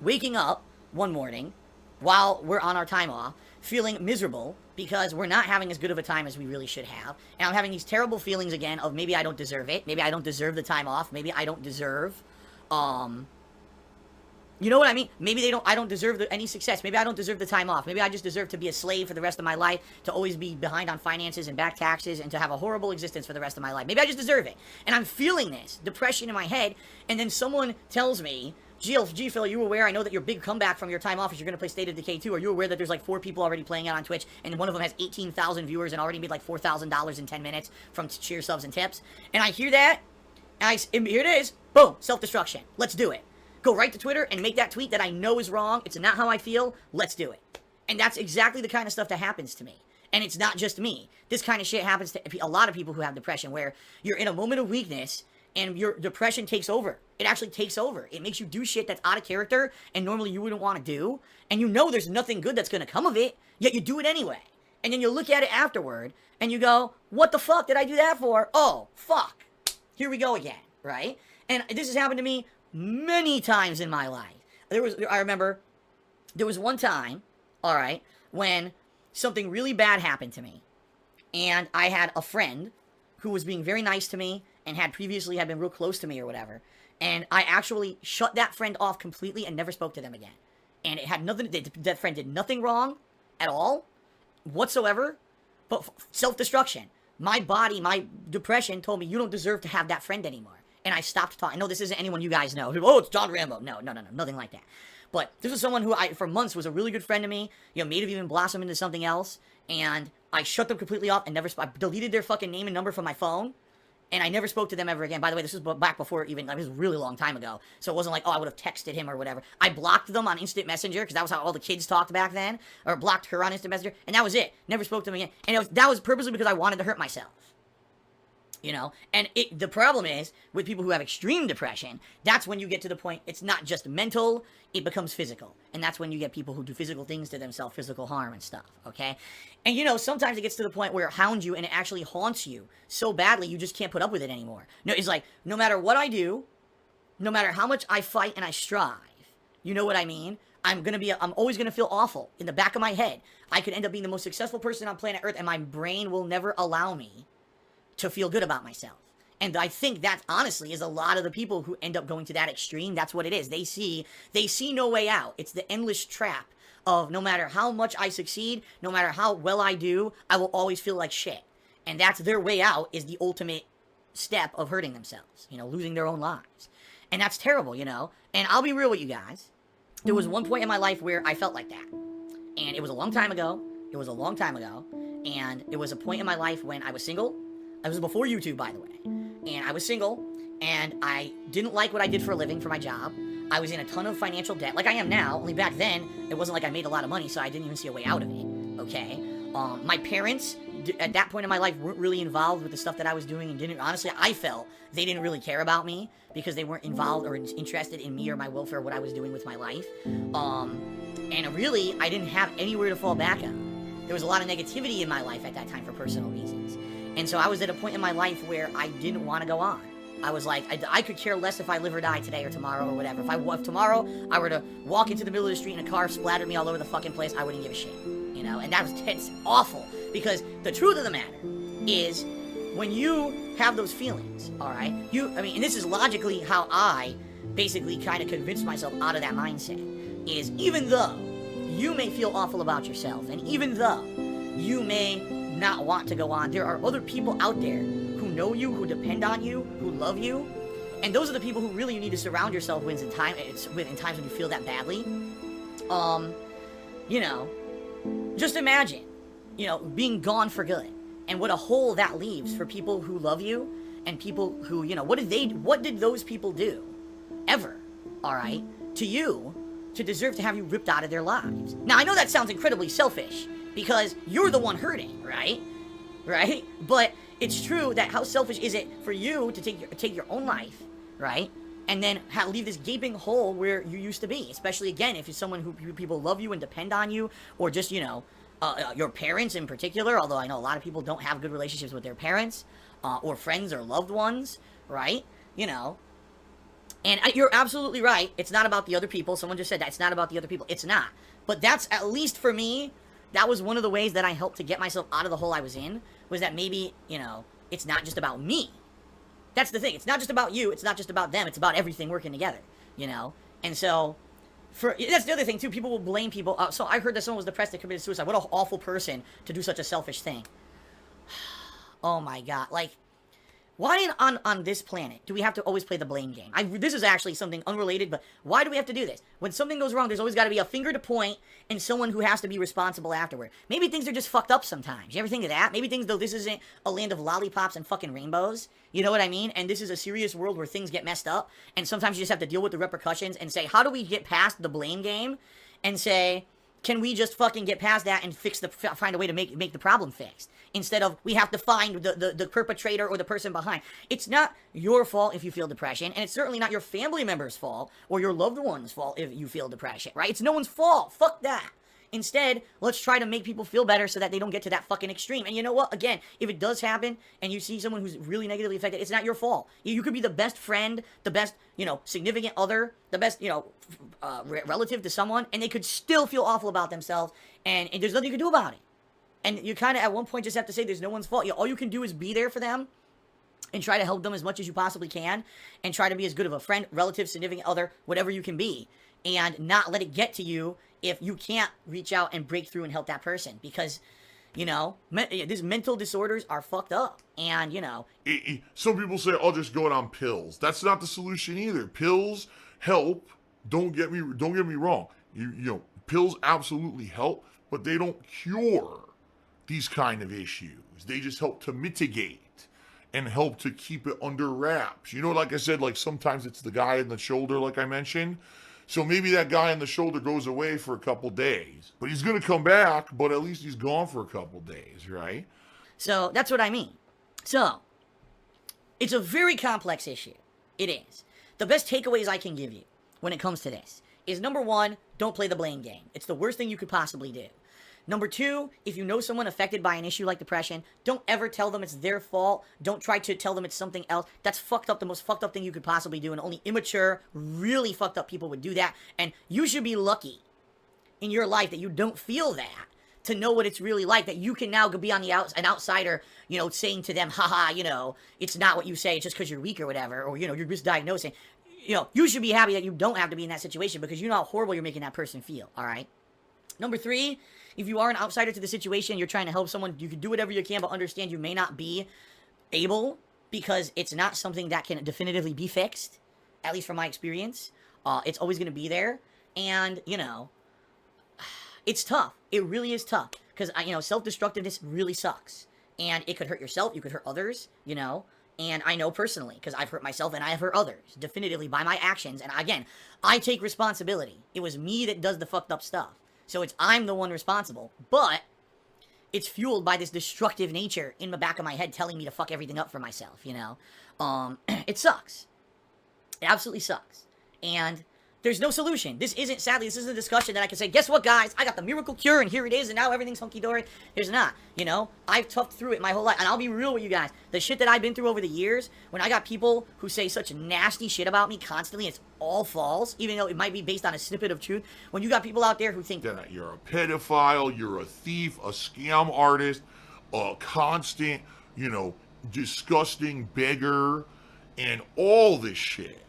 waking up one morning, while we're on our time off, feeling miserable because we're not having as good of a time as we really should have. And I'm having these terrible feelings again of maybe I don't deserve it. Maybe I don't deserve the time off. Maybe I don't deserve, you know what I mean? Maybe I don't deserve any success. Maybe I don't deserve the time off. Maybe I just deserve to be a slave for the rest of my life, to always be behind on finances and back taxes, and to have a horrible existence for the rest of my life. Maybe I just deserve it. And I'm feeling this depression in my head, and then someone tells me, G Phil, are you aware? I know that your big comeback from your time off is you're going to play State of Decay 2. Are you aware that there's like 4 people already playing it on Twitch, and one of them has 18,000 viewers and already made like $4,000 in 10 minutes from cheer subs and tips? And I hear that, and here it is. Boom, self-destruction. Let's do it. Go right to Twitter and make that tweet that I know is wrong. It's not how I feel. Let's do it. And that's exactly the kind of stuff that happens to me. And it's not just me. This kind of shit happens to a lot of people who have depression, where you're in a moment of weakness and your depression takes over. It actually takes over. It makes you do shit that's out of character and normally you wouldn't want to do. And you know there's nothing good that's going to come of it, yet you do it anyway. And then you look at it afterward and you go, what the fuck did I do that for? Oh, fuck. Here we go again, right? And this has happened to me many times in my life. I remember there was one time, all right, when something really bad happened to me. And I had a friend who was being very nice to me and had previously been real close to me or whatever. And I actually shut that friend off completely and never spoke to them again. And it had nothing, that friend did nothing wrong at all, whatsoever, but self-destruction. My body, my depression told me, you don't deserve to have that friend anymore. And I stopped talking. No, this isn't anyone you guys know. Oh, it's John Rambo. No, nothing like that. But this was someone who for months was a really good friend to me. May have even blossomed into something else. And I shut them completely off and I deleted their fucking name and number from my phone. And I never spoke to them ever again. By the way, this was back before even, it was a really long time ago. So it wasn't like, oh, I would have texted him or whatever. I blocked them on Instant Messenger, because that was how all the kids talked back then. Or blocked her on Instant Messenger. And that was it. Never spoke to them again. And that was purposely because I wanted to hurt myself. And the problem is, with people who have extreme depression, that's when you get to the point, it's not just mental, it becomes physical. And that's when you get people who do physical things to themselves, physical harm and stuff, okay? And sometimes it gets to the point where it hounds you and it actually haunts you so badly you just can't put up with it anymore. No, it's like, no matter what I do, no matter how much I fight and I strive, you know what I mean? I'm always gonna feel awful in the back of my head. I could end up being the most successful person on planet Earth and my brain will never allow me to feel good about myself. And I think that honestly is a lot of the people who end up going to that extreme. That's what it is. They see no way out. It's the endless trap of no matter how much I succeed, no matter how well I do, I will always feel like shit. And that's their way out, is the ultimate step of hurting themselves, losing their own lives. And that's terrible, And I'll be real with you guys. There was one point in my life where I felt like that. And it was a long time ago. And it was a point in my life when I was single. I was before YouTube, by the way. And I was single, and I didn't like what I did for a living for my job. I was in a ton of financial debt, like I am now, only back then, it wasn't like I made a lot of money, so I didn't even see a way out of it, okay? My parents, at that point in my life, weren't really involved with the stuff that I was doing, and honestly, I felt they didn't really care about me, because they weren't involved or interested in me or my welfare, what I was doing with my life. And really, I didn't have anywhere to fall back on. There was a lot of negativity in my life at that time for personal reasons. And so I was at a point in my life where I didn't want to go on. I was like, I could care less if I live or die today or tomorrow or whatever. If tomorrow I were to walk into the middle of the street and a car splattered me all over the fucking place, I wouldn't give a shit, And it's awful, because the truth of the matter is, when you have those feelings, all right, and this is logically how I basically kind of convinced myself out of that mindset, is even though you may feel awful about yourself, and even though you may not want to go on, there are other people out there who know you, who depend on you, who love you, and those are the people who really you need to surround yourself with in times when you feel that badly. Just imagine, being gone for good, and what a hole that leaves for people who love you, and people who, what did those people do, ever, all right, to you, to deserve to have you ripped out of their lives? Now, I know that sounds incredibly selfish, because you're the one hurting, right? Right? But it's true that how selfish is it for you to take your own life, right? And then leave this gaping hole where you used to be, especially, again, if you're someone who people love you and depend on you, or just, your parents in particular, although I know a lot of people don't have good relationships with their parents, or friends or loved ones, right? And you're absolutely right. It's not about the other people. Someone just said that. It's not about the other people. It's not. But that's, at least for me, that was one of the ways that I helped to get myself out of the hole I was in, was that maybe, it's not just about me. That's the thing. It's not just about you. It's not just about them. It's about everything working together, And so, that's the other thing, too. People will blame people. So I heard that someone was depressed and committed suicide. What an awful person to do such a selfish thing. Oh, my God. Why on this planet do we have to always play the blame game? This is actually something unrelated, but why do we have to do this? When something goes wrong, there's always got to be a finger to point and someone who has to be responsible afterward. Maybe things are just fucked up sometimes. You ever think of that? Maybe things, though, this isn't a land of lollipops and fucking rainbows. You know what I mean? And this is a serious world where things get messed up, and sometimes you just have to deal with the repercussions and say, how do we get past the blame game and say, can we just fucking get past that and find a way to make the problem fixed? Instead of, we have to find the perpetrator or the person behind. It's not your fault if you feel depression, and it's certainly not your family member's fault or your loved one's fault if you feel depression, right? It's no one's fault. Fuck that. Instead, let's try to make people feel better so that they don't get to that fucking extreme. And you know what? Again, if it does happen and you see someone who's really negatively affected, it's not your fault. You could be the best friend, the best, significant other, the best, relative to someone, and they could still feel awful about themselves, and there's nothing you can do about it. And you kind of, at one point, just have to say there's no one's fault. All you can do is be there for them and try to help them as much as you possibly can, and try to be as good of a friend, relative, significant other, whatever you can be, and not let it get to you if you can't reach out and break through and help that person. Because, these mental disorders are fucked up. And, some people say, I'll just go on pills. That's not the solution either. Pills help. Don't get me wrong. Pills absolutely help, but they don't cure these kind of issues. They just help to mitigate and help to keep it under wraps. Like I said, sometimes it's the guy in the shoulder, like I mentioned. So maybe that guy in the shoulder goes away for a couple days, but he's going to come back, but at least he's gone for a couple days, right? So that's what I mean. So it's a very complex issue. It is. The best takeaways I can give you when it comes to this is, number one, don't play the blame game. It's the worst thing you could possibly do. Number two, if you know someone affected by an issue like depression, don't ever tell them it's their fault. Don't try to tell them it's something else. That's fucked up, the most fucked up thing you could possibly do, and only immature, really fucked up people would do that. And you should be lucky in your life that you don't feel that to know what it's really like, that you can now be on the an outsider, you know, saying to them, haha, you know, it's not what you say, it's just because you're weak or whatever, or, you know, you're misdiagnosing. You know, you should be happy that you don't have to be in that situation, because you know how horrible you're making that person feel, all right? Number 3, if you are an outsider to the situation, you're trying to help someone, you can do whatever you can, but understand you may not be able, because it's not something that can definitively be fixed, at least from my experience. It's always going to be there, and, you know, it's tough. It really is tough, because, you know, self-destructiveness really sucks, and it could hurt yourself, you could hurt others, you know, and I know personally, because I've hurt myself and I have hurt others, definitively, by my actions, and again, I take responsibility. It was me that does the fucked up stuff, so I'm the one responsible, but it's fueled by this destructive nature in the back of my head telling me to fuck everything up for myself, you know. It sucks. It absolutely sucks, and there's no solution. This isn't a discussion that I can say, guess what, guys? I got the miracle cure, and here it is, and now everything's hunky-dory. There's not, you know? I've toughed through it my whole life, and I'll be real with you guys. The shit that I've been through over the years, when I got people who say such nasty shit about me constantly, it's all false, even though it might be based on a snippet of truth. When you got people out there who think that you're a pedophile, you're a thief, a scam artist, a constant, you know, disgusting beggar, and all this shit.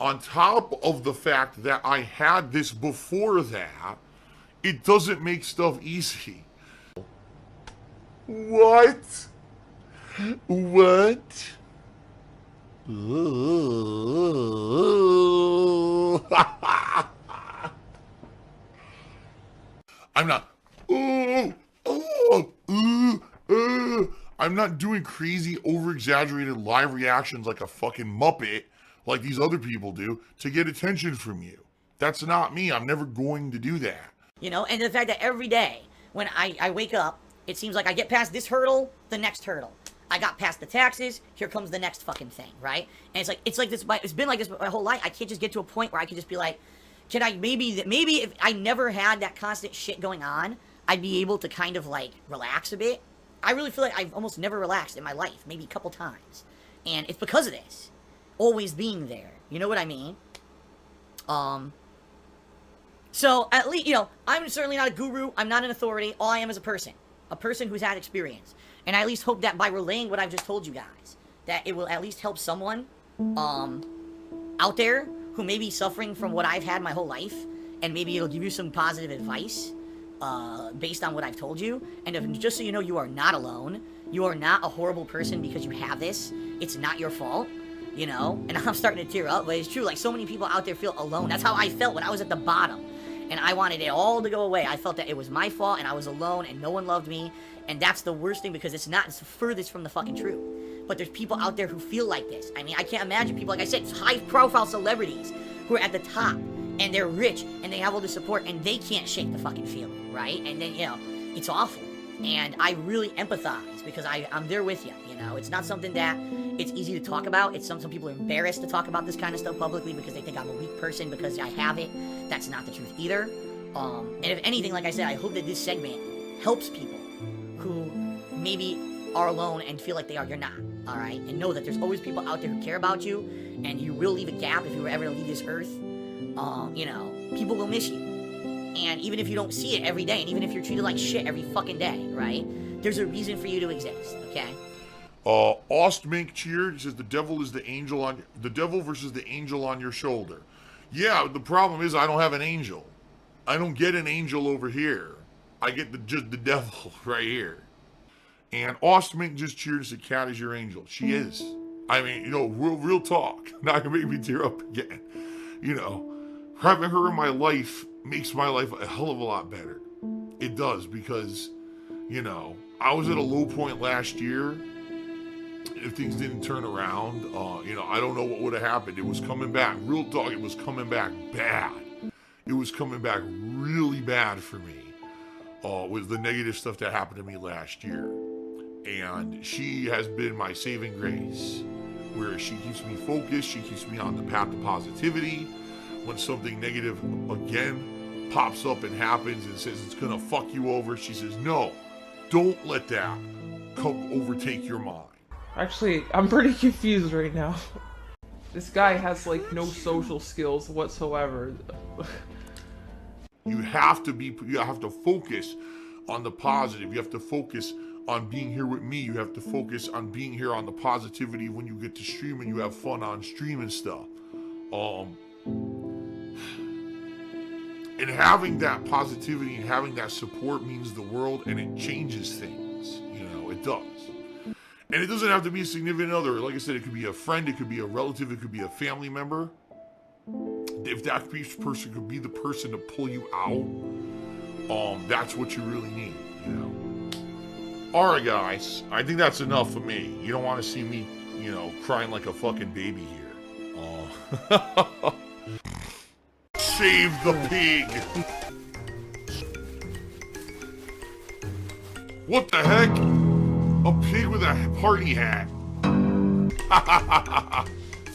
On top of the fact that I had this before that, it doesn't make stuff easy. What? What? I'm not. I'm not doing crazy, over-exaggerated live reactions like a fucking Muppet, like these other people do, to get attention from you. That's not me. I'm never going to do that. You know, and the fact that every day when I wake up, it seems like I get past this hurdle, the next hurdle. I got past the taxes, here comes the next fucking thing, right? And it's like this, it's been like this my whole life. I can't just get to a point where I can just be like, can I maybe if I never had that constant shit going on, I'd be able to kind of like relax a bit. I really feel like I've almost never relaxed in my life, maybe a couple times. And it's because of this. Always being there. You know what I mean? So, at least, you know, I'm certainly not a guru. I'm not an authority. All I am is a person who's had experience. And I at least hope that by relaying what I've just told you guys, that it will at least help someone, out there who may be suffering from what I've had my whole life, and maybe it'll give you some positive advice, based on what I've told you. And just so you know, you are not alone. You are not a horrible person because you have this. It's not your fault. You know, and I'm starting to tear up, but it's true, like, so many people out there feel alone. That's how I felt when I was at the bottom, and I wanted it all to go away. I felt that it was my fault, and I was alone, and no one loved me, and that's the worst thing, because it's the furthest from the fucking truth. But there's people out there who feel like this. I mean, I can't imagine people, like I said, high-profile celebrities who are at the top, and they're rich, and they have all the support, and they can't shake the fucking feeling, right? And then, you know, it's awful. And I really empathize, because I'm there with you, you know? It's not something that it's easy to talk about. It's some people are embarrassed to talk about this kind of stuff publicly because they think I'm a weak person because I have it. That's not the truth either. And if anything, like I said, I hope that this segment helps people who maybe are alone and feel like they are. You're not, all right? And know that there's always people out there who care about you, and you will leave a gap if you were ever to leave this earth. You know, people will miss you. And even if you don't see it every day, and even if you're treated like shit every fucking day, right? There's a reason for you to exist, okay? Ostmink cheered. He says the devil versus the angel on your shoulder. Yeah, the problem is I don't have an angel. I don't get an angel over here. I get just the devil right here. And Ostmink just cheered and said, "Cat is your angel." She is. I mean, you know, real talk. Not gonna make me tear up again. You know, having her in my life makes my life a hell of a lot better. It does, because, you know, I was at a low point last year. If things didn't turn around, you know, I don't know what would have happened. It was coming back. Real talk, it was coming back bad. It was coming back really bad for me, with the negative stuff that happened to me last year. And she has been my saving grace, where she keeps me focused. She keeps me on the path to positivity. When something negative, again, pops up and happens and says it's going to fuck you over, she says, no, don't let that overtake your mind. Actually, I'm pretty confused right now. This guy has, like, no social skills whatsoever. You have to focus on the positive. You have to focus on being here with me. You have to focus on being here on the positivity when you get to stream and you have fun on stream and stuff. And having that positivity and having that support means the world, and it changes things. You know, it does. And it doesn't have to be a significant other. Like I said, it could be a friend, it could be a relative, it could be a family member. If that person could be the person to pull you out, that's what you really need, you know. Alright guys, I think that's enough for me. You don't want to see me, you know, crying like a fucking baby here. Save the pig! What the heck? A pig with a party hat.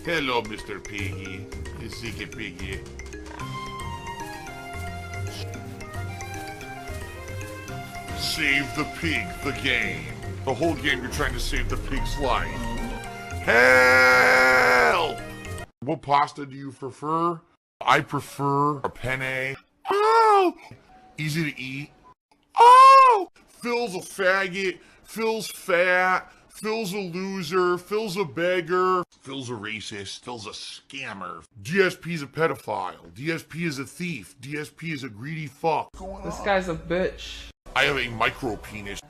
Hello, Mr. Piggy. Ziggy Piggy. Save the pig, the game. The whole game you're trying to save the pig's life. Help! What pasta do you prefer? I prefer a penne. Oh! Easy to eat. Oh! Phil's a faggot. Phil's fat. Phil's a loser. Phil's a beggar. Phil's a racist. Phil's a scammer. DSP's a pedophile. DSP is a thief. DSP is a greedy fuck. This guy's a bitch. I have a micro penis.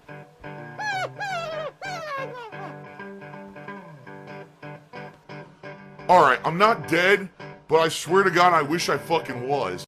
Alright, I'm not dead, but I swear to God I wish I fucking was.